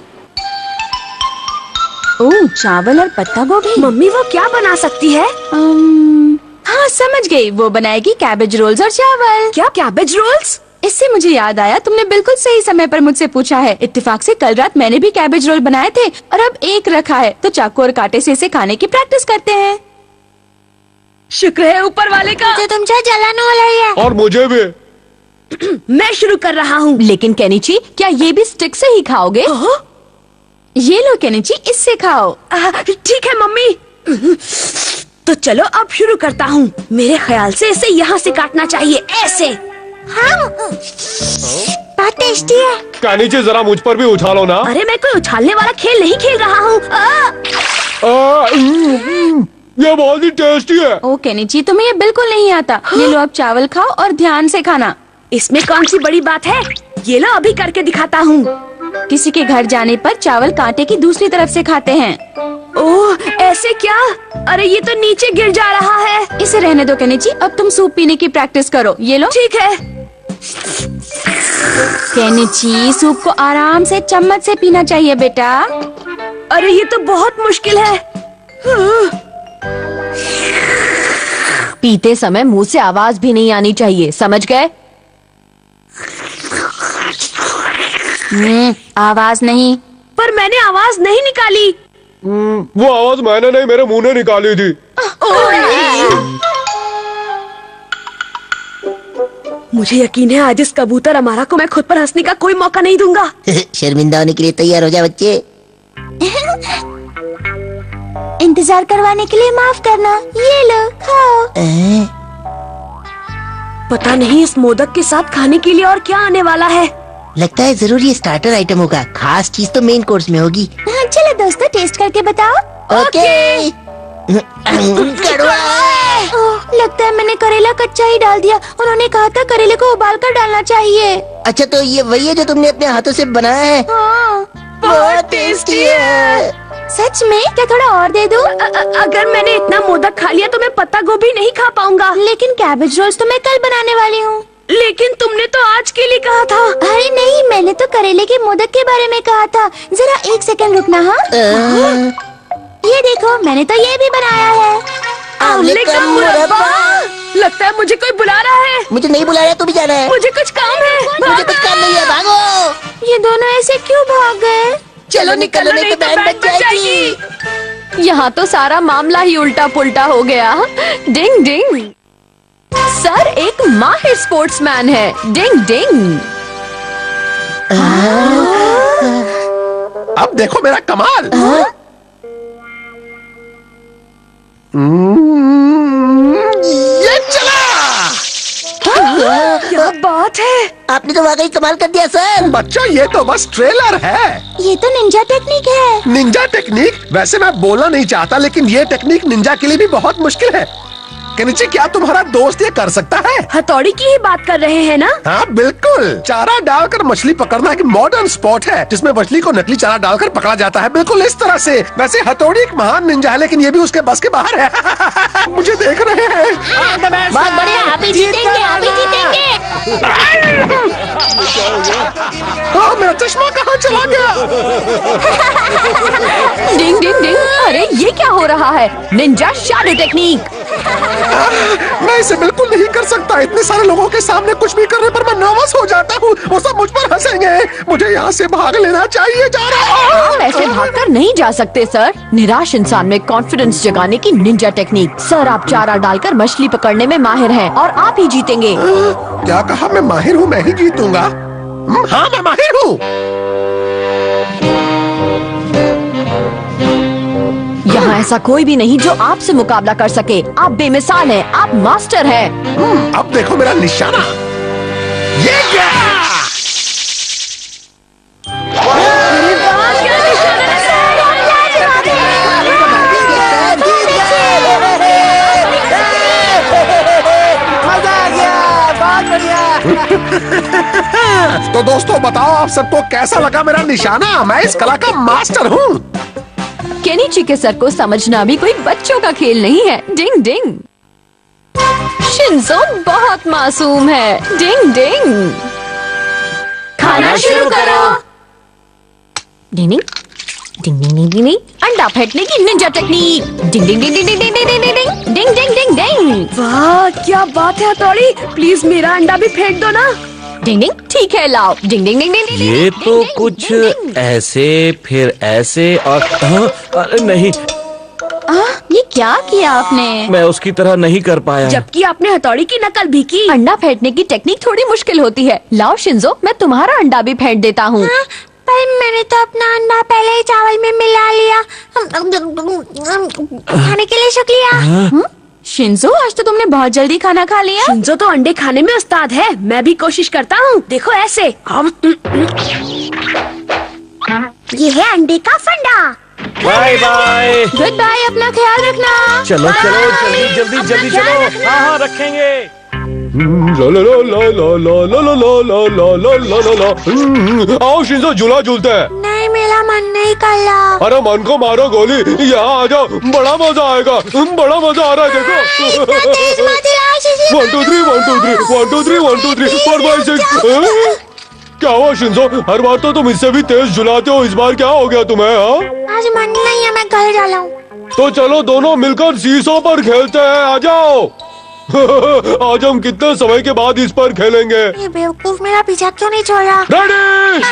ओह, चावल और पत्ता गोभी। मम्मी वो क्या बना सकती है? हाँ समझ गई, वो बनाएगी कैबेज रोल्स और चावल। क्या कैबेज रोल्स? इससे मुझे याद आया, तुमने बिल्कुल सही समय पर मुझसे पूछा है। इत्तेफाक से कल रात मैंने भी कैबेज रोल बनाए थे और अब एक रखा है, तो चाकू और कांटे से इसे खाने की प्रैक्टिस करते हैं। शुक्र है ऊपर वाले का। तो तुम क्या जलाने वाला है? और मुझे भी। मैं शुरू कर रहा हूँ। लेकिन केनिची, क्या ये भी स्टिक से ही खाओगे? ये लो केनिची, इससे खाओ। ठीक है मम्मी। तो चलो अब शुरू करता हूँ। मेरे ख्याल से इसे यहाँ से काटना चाहिए, ऐसे। हाँ, बहुत टेस्टी है। कानीचे जरा मुझ पर भी उछालो ना। अरे मैं कोई उछालने वाला खेल नहीं खेल रहा हूँ। ये बहुत ही टेस्टी है। ओ केनिची, तुम्हें ये बिल्कुल नहीं आता। ये लो, अब चावल खाओ और ध्यान से खाना। इसमें कौन सी बड़ी बात है? ये लो अभी करके दिखाता हूँ। किसी के घर जाने पर चावल कांटे की दूसरी तरफ से खाते हैं। ओह, ऐसे क्या? अरे ये तो नीचे गिर जा रहा है। इसे रहने दो केनिची, अब तुम सूप पीने की प्रैक्टिस करो। ये लो। ठीक है। केनिची, सूप को आराम से चम्मच से पीना चाहिए बेटा। अरे ये तो बहुत मुश्किल है। पीते समय मुंह से आवाज भी नहीं आनी चाहिए, समझ गए? आवाज नहीं। पर मैंने आवाज नहीं निकाली। वो आवाज मैंने नहीं, मेरे मुंह ने निकाली थी। मुझे यकीन है आज इस कबूतर अमारा को मैं खुद पर हंसने का कोई मौका नहीं दूंगा। शर्मिंदा होने के लिए तैयार हो जा बच्चे। इंतजार करवाने के लिए माफ करना। ये लो खाओ। पता नहीं इस मोदक के साथ खाने के लिए और क्या आने वाला है। लगता है जरूर ये स्टार्टर आइटम होगा। खास चीज तो मेन कोर्स में होगी। हाँ, चलो दोस्तों टेस्ट करके बताओ। ओके। कड़वा है। ओह, लगता है मैंने करेला कच्चा ही डाल दिया। उन्होंने कहा था करेले को उबाल कर डालना चाहिए। अच्छा, तो ये वही है जो तुमने अपने हाथों से बनाया है? हाँ, बहुत टेस्टी है। सच में? क्या थोड़ा और दे दूं? अगर मैंने इतना मोदक खा लिया तो मैं पत्ता गोभी नहीं खा पाऊंगा। लेकिन कैबेज रोल्स तो मैं कल बनाने वाली हूँ। लेकिन तुमने तो आज के लिए कहा था। अरे नहीं, मैंने तो करेले के मोदक के बारे में कहा था। जरा एक सेकंड रुकना। हाँ, ये देखो, मैंने तो ये भी बनाया है। आंवले का मुरब्बा। लगता है मुझे कोई बुला रहा है। मुझे नहीं बुलाया, तू भी जाना है। मुझे कुछ काम है। मुझे कुछ काम नहीं है, भागो। ये दोनों ऐसे क्यों भाग गए? चलो निकलो, नहीं तो बैंड बज जाएगी। यहाँ तो सारा मामला ही उल्टा पुल्टा हो गया। डिंग डिंग। सर एक माहिर स्पोर्ट्समैन है। डिंग डिंग। अब देखो मेरा कमाल। ये चला। क्या बात है? आपने तो वाकई कमाल कर दिया सर। बच्चों, ये तो बस ट्रेलर है। ये तो निंजा टेक्निक है। Ninja technique? वैसे मैं बोलना नहीं चाहता, लेकिन ये टेक्निक निंजा के लिए भी बहुत मुश्किल है। केनिची, क्या तुम्हारा दोस्त ये कर सकता है? हथौड़ी की ही बात कर रहे हैं ना? हाँ बिल्कुल। चारा डालकर मछली पकड़ना एक मॉडर्न स्पोर्ट है जिसमें मछली को नकली चारा डालकर पकड़ा जाता है, बिल्कुल इस तरह से। वैसे हथौड़ी एक महान निंजा है, लेकिन ये भी उसके बस के बाहर है। मुझे देख रहे हैं। बहुत बढ़िया, आप ही जीतेंगे, आप ही जीतेंगे। हाँ, मेरा चश्मा कहाँ चला गया? डिंग डिंग डिंग। अरे ये क्या हो रहा है? Ninja shadow technique. मैं इसे बिल्कुल नहीं कर सकता। इतने सारे लोगों के सामने कुछ भी करने पर मैं नर्वस हो जाता हूँ। वो सब मुझ पर हंसेंगे। मुझे यहाँ से भाग लेना चाहिए। जा रहा हूँ। आप ऐसे भागकर नहीं जा सकते सर। निराश इंसान में कॉन्फिडेंस जगाने की निंजा टेक्निक। सर आप चारा डालकर मछली पकड़ने में माहिर हैं और आप ही जीतेंगे। क्या कहा? मैं माहिर हूँ, मैं ही जीतूंगा। हाँ, मैं माहिर हूँ। यहाँ ऐसा कोई भी नहीं जो आपसे मुकाबला कर सके। आप बेमिसाल हैं, आप मास्टर हैं। अब देखो मेरा निशाना, ये क्या? तो दोस्तों बताओ आप सबको कैसा लगा मेरा निशाना? मैं इस कला का मास्टर हूँ। केनिची के सर को समझना भी कोई बच्चों का खेल नहीं है। डिंग डिंग। शिंजो बहुत मासूम है। डिंग डिंग। खाना शुरू करो। डिंग डिंग डिंग डिंग डिंग डिंग। अंडा फेंटने की निंजा टेक्निक। डिंग डिंग डिंग डिंग डिंग डिंग डिंग डिंग डिंग डिंग डिंग डिंग। वाह क्या बात है हथौड़ी, प्लीज मेरा अंडा भी फेंक दो ना। डिंग डिंग। ठीक है लाओ। डिंग डिंग डिंग डिंग। ये तो कुछ ऐसे फिर ऐसे और अरे नहीं, ये क्या किया आपने? मैं उसकी तरह नहीं कर पाया। जबकि आपने हथौड़ी की नकल भी की। अंडा फेंटने की टेक्निक थोड़ी मुश्किल होती है। लाओ शिंजो, मैं तुम्हारा अंडा भी फेंट देता हूँ। हाँ, पर मैंने तो अपना अंडा पहले ही चावल में मिला लिया। खाने के लिए शुक्रिया। शिंजो, आज तो तुमने बहुत जल्दी खाना खा लिया। शिंजो तो अंडे खाने में उस्ताद है। मैं भी कोशिश करता हूँ। देखो ऐसे। ये है अंडे का फंडा। Bye bye. गुड बाय, अपना ख्याल रखना। चलो चलो जल्दी जल्दी जल्दी चलो। हाँ हाँ रखेंगे। ला ला ला ला ला ला ला ला ला ला ला ला ला ला। आओ शिंजो, झूला झूलते हैं। नहीं, मेरा मन नहीं कर रहा। अरे मन को मारो गोली, यहाँ आ जाओ, बड़ा मजा आएगा। बड़ा मजा आ रहा है, देखो। 1 2 3 1 2 3 1 2 3 1 2 3 4 5 6। क्या हुआ शिंजो? हर बार तो तुम इससे भी तेज झुलाते हो, इस बार क्या हो गया तुम्हें? हाँ, आज मन नहीं है, मैं घर जा रहा हूँ। तो चलो दोनों मिलकर सीसों पर खेलते हैं, आ जाओ। आज हम कितने समय के बाद इस पर खेलेंगे। ये बेवकूफ मेरा पीछा क्यों नहीं छोड़ा? रेडी?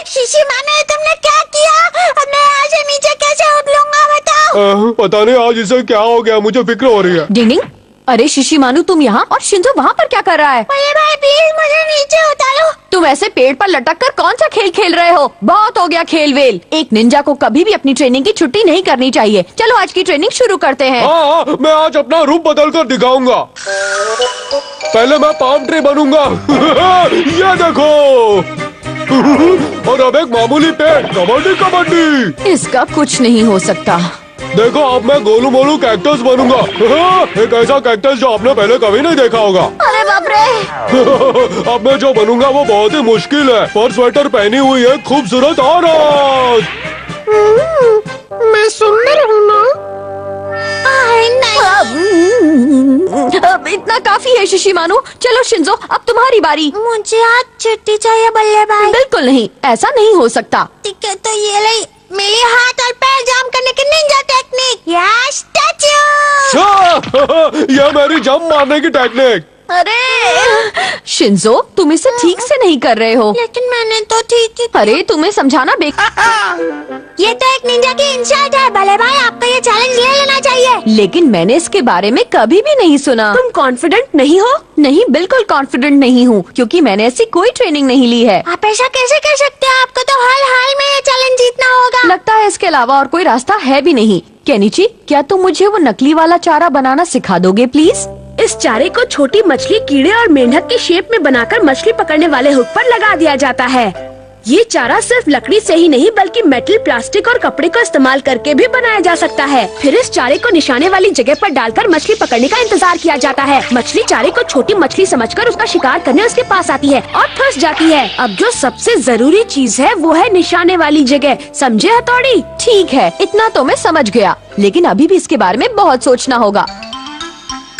शीशी माने, तुमने क्या किया? अब मैं यहाँ से नीचे कैसे उतरूंगा बताओ? पता नहीं आज इसे क्या हो गया, मुझे फिक्र हो रही है। डिंग डिंग। अरे शिशी मानू, तुम यहाँ और शिंजो वहाँ पर क्या कर रहा है? भैया भाई प्लीज मुझे नीचे उतारो। तुम ऐसे पेड़ पर लटक कर कौन सा खेल खेल रहे हो? बहुत हो गया खेल वेल। एक निंजा को कभी भी अपनी ट्रेनिंग की छुट्टी नहीं करनी चाहिए। चलो आज की ट्रेनिंग शुरू करते हैं। हाँ, मैं आज अपना रूप बदल कर दिखाऊंगा। पहले मैं पाम ट्री बनूंगा। ये देखो। और अब एक मामूली पेड़। कबड्डी कबड्डी। इसका कुछ नहीं हो सकता। देखो अब मैं गोलू मोलू कैक्टस बनूंगा। एक ऐसा कैक्टस जो आपने पहले कभी नहीं देखा होगा। अरे बाप रे। अब मैं जो बनूंगा वो बहुत ही मुश्किल है। पर स्वेटर पहनी हुई है खूबसूरत औरत। मैं सुंदर हूँ ना? अब इतना काफी है शिशी मानू। चलो शिंजो, अब तुम्हारी बारी। मुझे आज छुट्टी चाहिए बल्ले भाई। बिल्कुल नहीं, ऐसा नहीं हो सकता। ठीक है, तो ये ले मेरे हाथ और पैर जाम करने की निंजा टेक्निक। या स्टैचू। यह मेरी जंप मारने की टेक्निक। अरे शिंजो, तुम इसे ठीक से नहीं कर रहे हो। लेकिन मैंने तो ठीक ही। अरे तुम्हें समझाना ये तो एक निंजा की इंसल्ट है। भले भाई, आपको ये चैलेंज ले लेना चाहिए। लेकिन मैंने इसके बारे में कभी भी नहीं सुना। तुम कॉन्फिडेंट नहीं हो? नहीं, बिल्कुल कॉन्फिडेंट नहीं हूँ, क्योंकि मैंने ऐसी कोई ट्रेनिंग नहीं ली है। आप ऐसा कैसे कर सकते हैं? आपको तो हाल हाल में ये चैलेंज जीतना होगा। लगता है इसके अलावा और कोई रास्ता है भी नहीं। केनिची, क्या तुम मुझे वो नकली वाला चारा बनाना सिखा दोगे प्लीज? इस चारे को छोटी मछली, कीड़े और मेंढक की शेप में बनाकर मछली पकड़ने वाले हुक पर लगा दिया जाता है। ये चारा सिर्फ लकड़ी से ही नहीं बल्कि मेटल, प्लास्टिक और कपड़े का इस्तेमाल करके भी बनाया जा सकता है। फिर इस चारे को निशाने वाली जगह पर डालकर मछली पकड़ने का इंतजार किया जाता है। मछली चारे को छोटी मछली समझकर उसका शिकार करने उसके पास आती है और फंस जाती है। अब जो सबसे जरूरी चीज है वो है निशाने वाली जगह। समझे हथौड़ी? ठीक है, इतना तो मैं समझ गया, लेकिन अभी भी इसके बारे में बहुत सोचना होगा।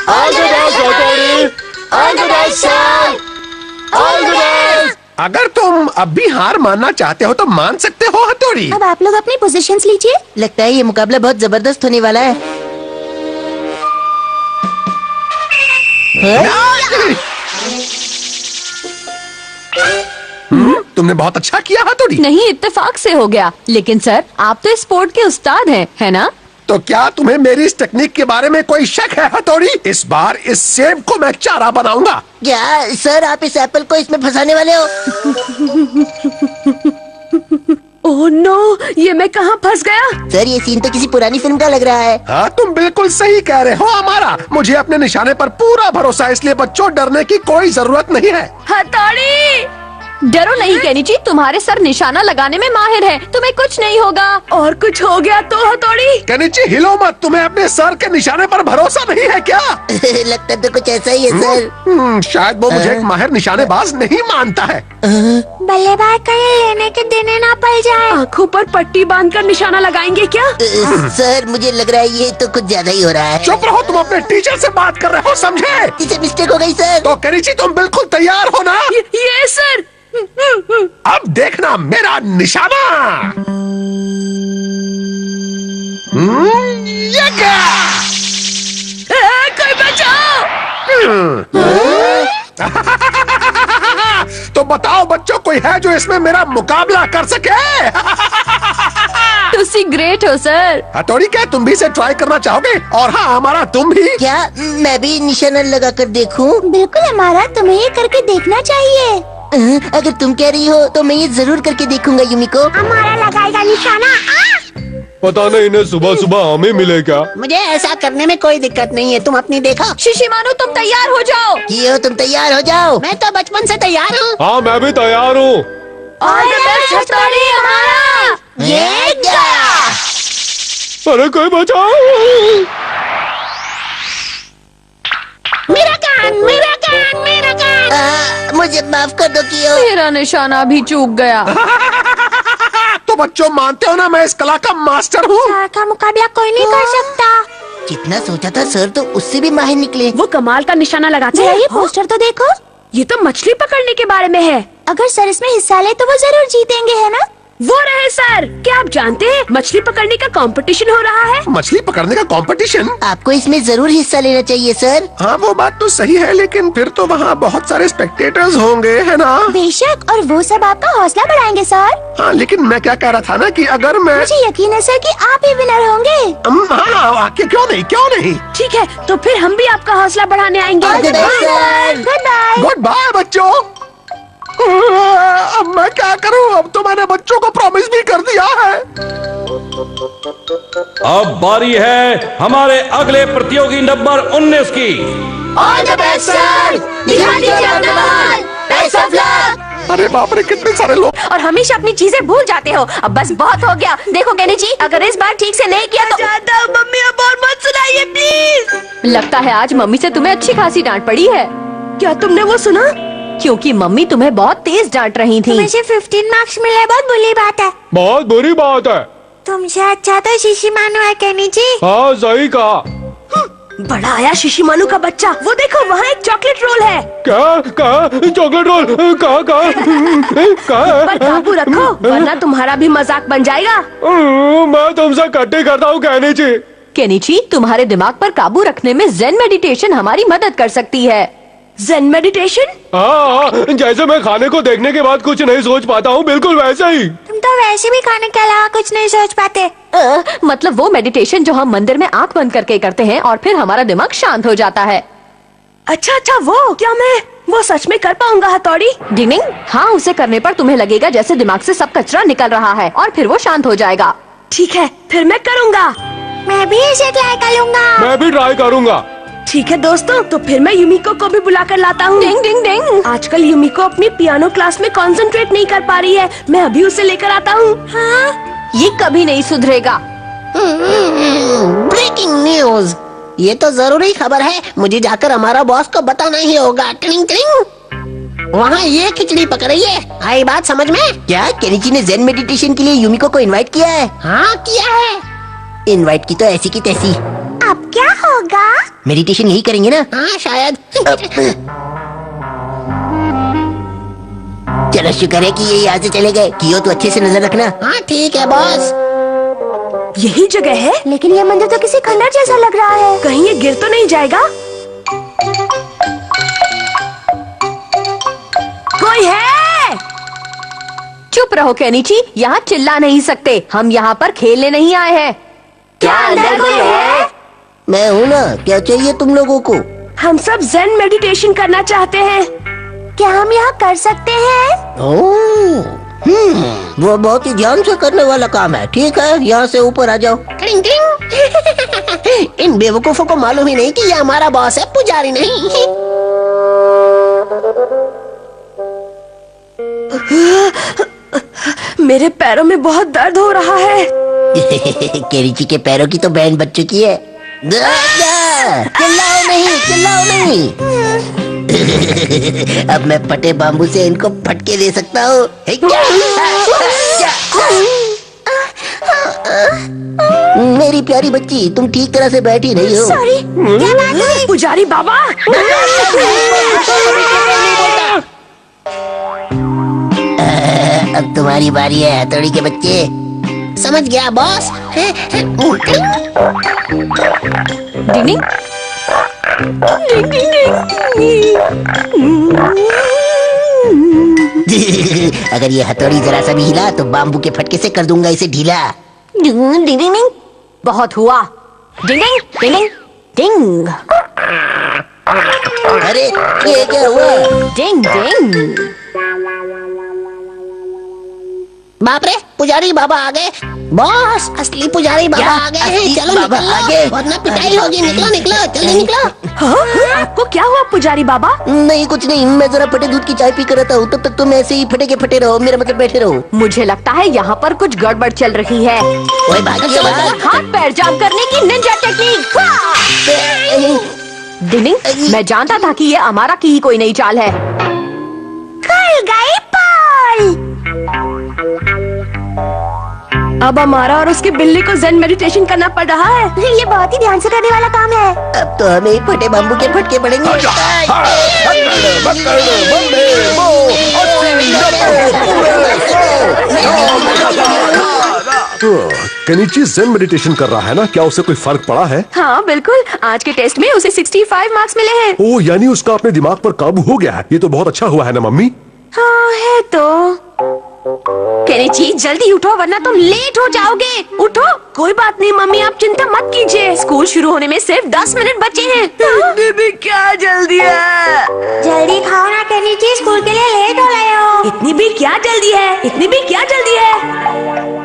All the best, हथौड़ी। All the best, sir। All the best। अगर तुम अब भी हार मानना चाहते हो तो मान सकते हो हथौड़ी। अब आप लोग अपनी पोजीशंस लीजिए। लगता है ये मुकाबला बहुत जबरदस्त होने वाला है। तुमने बहुत अच्छा किया हथौड़ी। नहीं, इत्तेफाक से हो गया। लेकिन सर, आप तो इस स्पोर्ट के उस्ताद हैं, है ना? तो क्या तुम्हें मेरी इस टेक्निक के बारे में कोई शक है हथौड़ी? इस बार इस सेब को मैं चारा बनाऊंगा। क्या सर, आप इस एप्पल को इसमें फंसाने वाले हो? ओह नो, ये मैं कहाँ फंस गया? सर ये सीन तो किसी पुरानी फिल्म का लग रहा है। हाँ तुम बिल्कुल सही कह रहे हो हमारा। मुझे अपने निशाने पर पूरा भरोसा है, इसलिए बच्चों डरने की कोई जरूरत नहीं है। हथौड़ी! डरो नहीं केनिची, तुम्हारे सर निशाना लगाने में माहिर है, तुम्हें कुछ नहीं होगा। और कुछ हो गया तो हथौड़ी? केनिची हिलो मत, तुम्हें अपने सर के निशाने पर भरोसा नहीं है क्या? लगता तो कुछ ऐसा ही है सर। शायद वो मुझे एक माहिर निशानेबाज नहीं मानता है। बल्लेबाज कहीं लेने के देने ना पड़ जाए। आँखों पर पट्टी बांधकर निशाना लगाएंगे क्या? सर मुझे लग रहा है ये तो कुछ ज्यादा ही हो रहा है। चुप रहो, तुम अपने टीचर से बात कर रहे हो, समझे? इसे मिस्टेक हो गई सर। तो केनिची तुम बिल्कुल तैयार हो ना? ये सर। अब देखना मेरा निशाना। ये क्या? कोई बचाओ! तो बताओ बच्चों, कोई है जो इसमें मेरा मुकाबला कर सके? तुसी ग्रेट हो सर। हथौड़ी क्या तुम भी इसे ट्राई करना चाहोगे? और हाँ हमारा तुम भी। क्या मैं भी निशाना लगा कर देखूं? बिल्कुल हमारा, तुम्हें ये करके देखना चाहिए। अगर तुम कह रही हो तो मैं ये जरूर करके देखूंगा युमिको। हमारा लगाएगा निशाना। पता नहीं इन्हें सुबह सुबह हमें मिले क्या? मुझे ऐसा करने में कोई दिक्कत नहीं है, तुम अपनी देखो। शिशिमानु तुम तैयार हो जाओ। कियो तुम तैयार हो जाओ। मैं तो बचपन से तैयार हूँ। हाँ मैं भी तैयार हूँ। ऑल द बेस्ट हथौड़ी हमारा। ये क्या? अरे कोई बचाओ! मेरा कान, मेरा कान, मेरा कान। मुझे माफ कर दो कियो। मेरा निशाना भी चूक गया। तो बच्चों मानते हो ना मैं इस कला का मास्टर हूँ। सर का मुकाबला कोई नहीं कर सकता। जितना सोचा था सर तो उससे भी माहिर निकले। वो कमाल का निशाना लगाते हैं। ये पोस्टर तो देखो। ये तो मछली पकड़ने के बारे में है। अगर सर इसमें हिस्सा ले तो वो जरूर जीतेंगे, है ना? वो रहे सर। क्या आप जानते हैं मछली पकड़ने का कंपटीशन हो रहा है? मछली पकड़ने का कंपटीशन? आपको इसमें जरूर हिस्सा लेना चाहिए सर। हाँ वो बात तो सही है, लेकिन फिर तो वहाँ बहुत सारे स्पेक्टेटर्स होंगे, है ना? बेशक, और वो सब आपका हौसला बढ़ाएंगे सर। हाँ लेकिन मैं क्या कह रहा था ना कि अगर मैं मुझे यकीन है सर कि आप ही विनर होंगे। हाँ क्यों नहीं, क्यों नहीं। ठीक है, तो फिर हम भी आपका हौसला बढ़ाने आएंगे। All the best, sir. Goodbye. Goodbye बच्चों। अब मैं क्या करूं? अब तो मैंने बच्चों को प्रॉमिस भी कर दिया है। अब बारी है हमारे अगले प्रतियोगी नंबर 19 की। All the best sir. दिखा दीजिए अपना बल। Best of luck. अरे बाप रे, कितने सारे लोग। और हमेशा अपनी चीजें भूल जाते हो। अब बस बहुत हो गया। देखो केनिची, अगर इस बार ठीक से नहीं किया तो मम्मी अब और मत सुनाइए प्लीज। लगता है आज मम्मी से तुम्हें अच्छी खासी डांट पड़ी है। क्या तुमने वो सुना? क्योंकि मम्मी तुम्हें बहुत तेज डांट रही थी। तुम्हें सिर्फ 15 मार्क्स मिले, बहुत बुरी बात है। बहुत बुरी बात है। तुमसे अच्छा तो शिशिमानु है केनिची। हाँ सही कहा। बड़ा आया शिशिमानु का बच्चा। वो देखो वहाँ एक चॉकलेट रोल है। क्या चॉकलेट रोल? कहाँ पर काबू रखो वरना तुम्हारा भी मजाक बन जाएगा। मैं तुमसे कट्टी करता हूँ केनिची। केनिची, तुम्हारे दिमाग पर काबू रखने में जेन मेडिटेशन हमारी मदद कर सकती है। जेन मेडिटेशन? हाँ, जैसे मैं खाने को देखने के बाद कुछ नहीं सोच पाता हूँ, बिल्कुल वैसे ही। तुम तो वैसे भी खाने के अलावा कुछ नहीं सोच पाते। मतलब वो मेडिटेशन जो हम मंदिर में आंख बंद करके करते हैं और फिर हमारा दिमाग शांत हो जाता है। अच्छा वो क्या मैं वो सच में कर पाऊंगा हथौड़ी? डिंग डिंग। हाँ, उसे करने पर तुम्हें लगेगा जैसे दिमाग से सब कचरा निकल रहा है और फिर वो शांत हो जाएगा। ठीक है, फिर मैं करूँगा। मैं भी इसे ट्राई करूँगा। मैं भी ट्राई करूँगा। ठीक है दोस्तों, तो फिर मैं युमिको को भी बुला कर लाता हूँ। डिंग डिंग डिंग। आजकल युमिको अपनी पियानो क्लास में कंसंट्रेट नहीं कर पा रही है। मैं अभी उसे लेकर आता हूँ। हाँ? ये कभी नहीं सुधरेगा। Breaking news. ये तो जरूरी खबर है, मुझे जाकर हमारा बॉस को बताना ही होगा। टिंग टिंग। वहाँ ये खिचड़ी पक रही है, आई बात समझ में? क्या केनिची ने जेन मेडिटेशन के लिए युमिको को इनवाइट किया है? हाँ किया है। इनवाइट की तो ऐसी की तैसी। अब क्या होगा? मेडिटेशन यही करेंगे ना? हाँ शायद। चलो शुक्र है कि ये यहाँ से चले गए। कियो तो अच्छे से नजर रखना। हाँ ठीक है बॉस। यही जगह है, लेकिन ये मंदिर तो किसी खंडर जैसा लग रहा है। कहीं ये गिर तो नहीं जाएगा? कोई है? चुप रहो केनिची, यहाँ चिल्ला नहीं सकते। हम यहाँ पर खेलने नहीं आए हैं। क्या अंदर कोई है? मैं हूँ ना, क्या चाहिए तुम लोगों को? हम सब जेन मेडिटेशन करना चाहते हैं। क्या हम यहाँ कर सकते हैं? ओह, वो बहुत ही ध्यान से करने वाला काम है। ठीक है, यहाँ से ऊपर आ जाओ। टिंग टिंग। इन बेवकूफों को मालूम ही नहीं कि ये हमारा बॉस है, पुजारी नहीं। मेरे पैरों में बहुत दर्द हो रहा है। केरीची के पैरों की तो बैंड बज चुकी है। चिल्लाओ नहीं, चिल्लाओ नहीं। अब मैं फटे बाम्बू से इनको फटके दे सकता हूँ। मेरी प्यारी बच्ची, तुम ठीक तरह से बैठी नहीं हो। सॉरी, क्या बात है? पुजारी बाबा। अब तुम्हारी बारी है हथौड़ी के बच्चे। समझ गया बॉस? डिंग डिंग डिंग डिंग। अगर ये हथौड़ी जरा सा भी हिला तो बाम्बू के फटके से कर दूंगा इसे ढीला। डिंग डिंग डिंग। बहुत हुआ। डिंग डिंग डिंग डिंग। अरे ये क्या हुआ? डिंग डिंग। बाप रे, पुजारी बाबा आ गए। बॉस, असली पुजारी बाबा आ गए हैं। चलो बाबा हाँ, आगे, वरना पिटाई होगी। निकलो निकलो, जल्दी निकलो। आपको क्या हुआ पुजारी बाबा? नहीं कुछ नहीं, मैं जरा फटे दूध की चाय पी कर रहता हूँ। तब तक तुम ऐसे ही फटे के फटे रहो, मेरा मतलब बैठे रहो। मुझे लगता है यहाँ पर कुछ गड़बड़ चल रही है। ओए भागिए बाहर। हाथ पैर जाम करने की निंजा टेक्निक। डिंग, मैं जानता था कि ये अमारा की ही कोई नई चाल है। खुल गई पोल। अब हमारा और उसकी बिल्ली को ज़ेन मेडिटेशन करना पड़ रहा है। ये बहुत ही ध्यान से करने वाला काम है। अब तो हमें फटे बाम्बू के फटके पड़ेंगे। केनिची ज़ेन मेडिटेशन कर रहा है ना, क्या उसे कोई फर्क पड़ा है? हाँ बिल्कुल, आज के टेस्ट में उसे 65 मार्क्स मिले हैं। ओ, यानी उसका अपने दिमाग पर काबू हो गया है। ये तो बहुत अच्छा हुआ है ना मम्मी? हाँ है तो। केनिची जल्दी उठो वरना तुम लेट हो जाओगे। उठो। कोई बात नहीं मम्मी, आप चिंता मत कीजिए। स्कूल शुरू होने में सिर्फ 10 मिनट बचे हैं। दीदी क्या जल्दी है? जल्दी खाओ ना केनिची, स्कूल के लिए लेट हो रहे हो। इतनी भी क्या जल्दी है? इतनी भी क्या जल्दी है?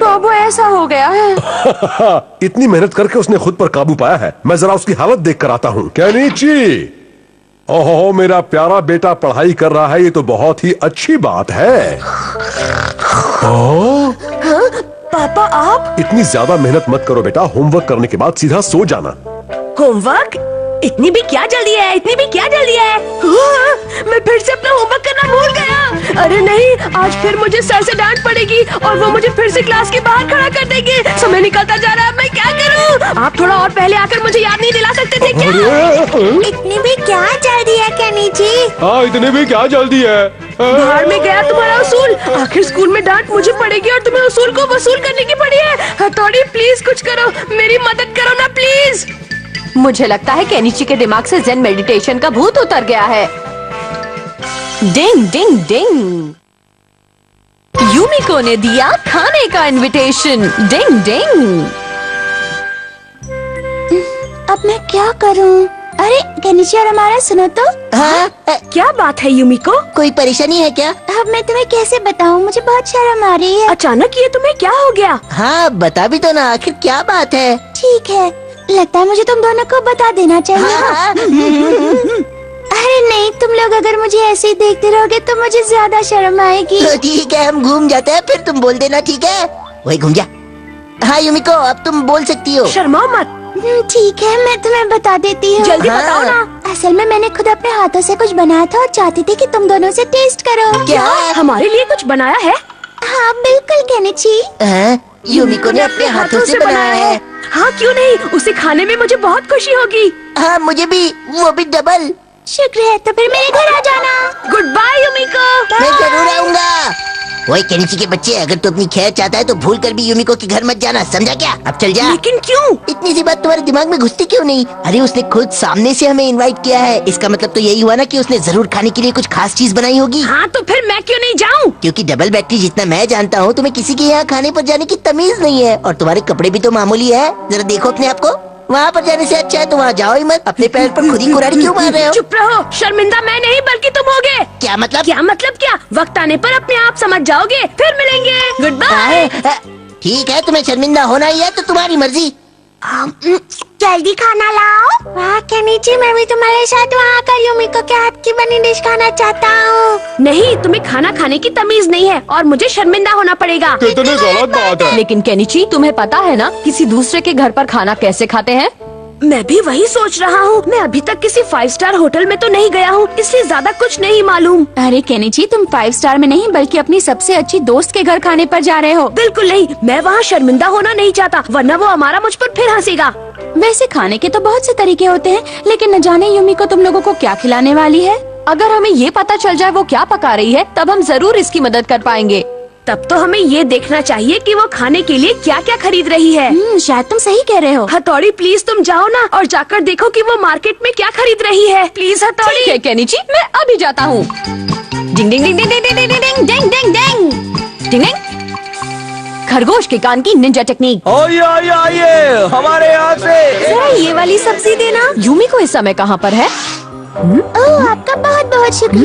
तो अब ऐसा हो गया है। इतनी मेहनत करके उसने खुद पर काबू पाया है। मैं जरा उसकी हालत देख कर आता हूँ। केनिची, ओहो मेरा प्यारा बेटा पढ़ाई कर रहा है, ये तो बहुत ही अच्छी बात है। हाँ, पापा आप? इतनी ज्यादा मेहनत मत करो बेटा, होमवर्क करने के बाद सीधा सो जाना। होमवर्क? इतनी भी क्या जल्दी है? इतनी भी क्या जल्दी है? हाँ, मैं फिर से अपना होमवर्क करना भूल गया। अरे नहीं, आज फिर मुझे सर से डांट पड़ेगी और वो मुझे फिर से क्लास के बाहर खड़ा कर देंगे। समय निकलता जा रहा है, मैं क्या करूं? आप थोड़ा और पहले आकर मुझे याद नहीं दिला सकते थे क्या? इतनी भी क्या जल्दी है केनिची? हाँ, इतनी भी क्या जल्दी है? बाहर में गया तुम्हारा उसूल। आखिर स्कूल में डांट मुझे पड़ेगी और तुम्हें उसूल को वसूल करने की पड़ी है। हथौड़ी प्लीज कुछ करो, मेरी मदद करो ना प्लीज। मुझे लगता है केनिची के दिमाग से ज़ेन मेडिटेशन का भूत उतर गया है। डिंग डिंग डिंग। यूमिको ने दिया खाने का इनविटेशन। डिंग डिंग। अब मैं क्या करूं? अरे केनिची और हमारा सुनो तो। हाँ, क्या बात है यूमिको? कोई परेशानी है क्या? अब मैं तुम्हें कैसे बताऊं, मुझे बहुत शर्म आ रही है। अचानक ये तुम्हें क्या हो गया? हाँ बता भी तो ना, आखिर क्या बात है? ठीक है, लगता है मुझे तुम दोनों को बता देना चाहिए। हाँ। अरे नहीं, तुम लोग अगर मुझे ऐसे ही देखते रहोगे तो मुझे ज्यादा शर्म आएगी। तो ठीक है, हम घूम जाते हैं, फिर तुम बोल देना। ठीक है, वही घूम जा। हाँ यूमिको, अब तुम बोल सकती हो। शर्माओ मत। ठीक है, मैं तुम्हें बता देती हूँ। जल्दी हाँ। बताओ ना। असल में मैंने खुद अपने हाथों से कुछ बनाया था और चाहती थी कि तुम दोनों से टेस्ट करो। क्या? हमारे लिए कुछ बनाया है? हाँ बिल्कुल केनिची। हाँ, यूमिको ने अपने हाथों से बनाया है। हाँ क्यों नहीं, उसे खाने में मुझे बहुत खुशी होगी। हाँ मुझे भी, वो भी डबल। शुक्र है, तो फिर मेरे घर आ जाना। Goodbye Yumiko. मैं जरूर आऊंगा। वही केनिची के बच्चे, अगर तू अपनी खैर चाहता है तो भूल कर भी यूमिको के घर मत जाना, समझा क्या? अब चल जा। लेकिन क्यों? इतनी सी बात तुम्हारे दिमाग में घुसती क्यों नहीं? अरे उसने खुद सामने से हमें इनवाइट किया है, इसका मतलब तो यही हुआ ना कि उसने जरूर खाने के लिए कुछ खास चीज बनाई होगी। हाँ तो फिर मैं क्यों नहीं जाऊँ? क्योंकि डबल बैटरी जितना मैं जानता हूँ, तुम्हें किसी के यहाँ खाने पर जाने की तमीज नहीं है। और तुम्हारे कपड़े भी तो मामूली है, जरा देखो अपने आप को। वहाँ पर जाने से अच्छा है तो वहाँ जाओ ही मत। अपने पैर पर खुद ही कुल्हाड़ी क्यों मार रहे हो? चुप रहो, शर्मिंदा मैं नहीं बल्कि तुम होगे। क्या मतलब? क्या मतलब क्या? वक्त आने पर अपने आप समझ जाओगे। फिर मिलेंगे। Goodbye. ठीक है, तुम्हें शर्मिंदा होना ही है तो तुम्हारी मर्जी। जल्दी खाना लाओ। वाह केनिची, मैं भी तुम्हारे साथ वहाँ आकर यूमिको के हाथ की बनी डिश खाना चाहता हूँ। नहीं, तुम्हें खाना खाने की तमीज नहीं है और मुझे शर्मिंदा होना पड़ेगा। कितनी गलत बात है। लेकिन केनिची, तुम्हें पता है ना किसी दूसरे के घर पर खाना कैसे खाते हैं? मैं भी वही सोच रहा हूँ। मैं अभी तक किसी 5 स्टार होटल में तो नहीं गया हूँ, इसलिए ज्यादा कुछ नहीं मालूम। अरे केनिची, तुम 5 स्टार में नहीं बल्कि अपनी सबसे अच्छी दोस्त के घर खाने पर जा रहे हो। बिल्कुल नहीं, मैं वहाँ शर्मिंदा होना नहीं चाहता, वरना वो हमारा मुझ पर फिर हंसेगा। वैसे खाने के तो बहुत से तरीके होते हैं, लेकिन न जाने यूमिको तुम लोगों को क्या खिलाने वाली है। अगर हमें ये पता चल जाए वो क्या पका रही है, तब हम जरूर इसकी मदद कर पाएंगे। तब तो हमें ये देखना चाहिए कि वो खाने के लिए क्या क्या खरीद रही है। शायद तुम सही कह रहे हो। हथौड़ी प्लीज तुम जाओ ना और जाकर देखो कि वो मार्केट में क्या खरीद रही है। प्लीज ठीक हथौड़ी। है केनिची, मैं अभी जाता हूँ। डिंग डिंग डिंग डिंग डिंग डिंग डिंग डिंग डिंग डिंग डिंग। खरगोश के कान की निंजा टेक्निक। आइए आइए आइए हमारे यहाँ से। जरा ये वाली सब्जी देना। यूमिको इस समय कहाँ पर है? ओह, आपका बहुत बहुत शुक्रिया।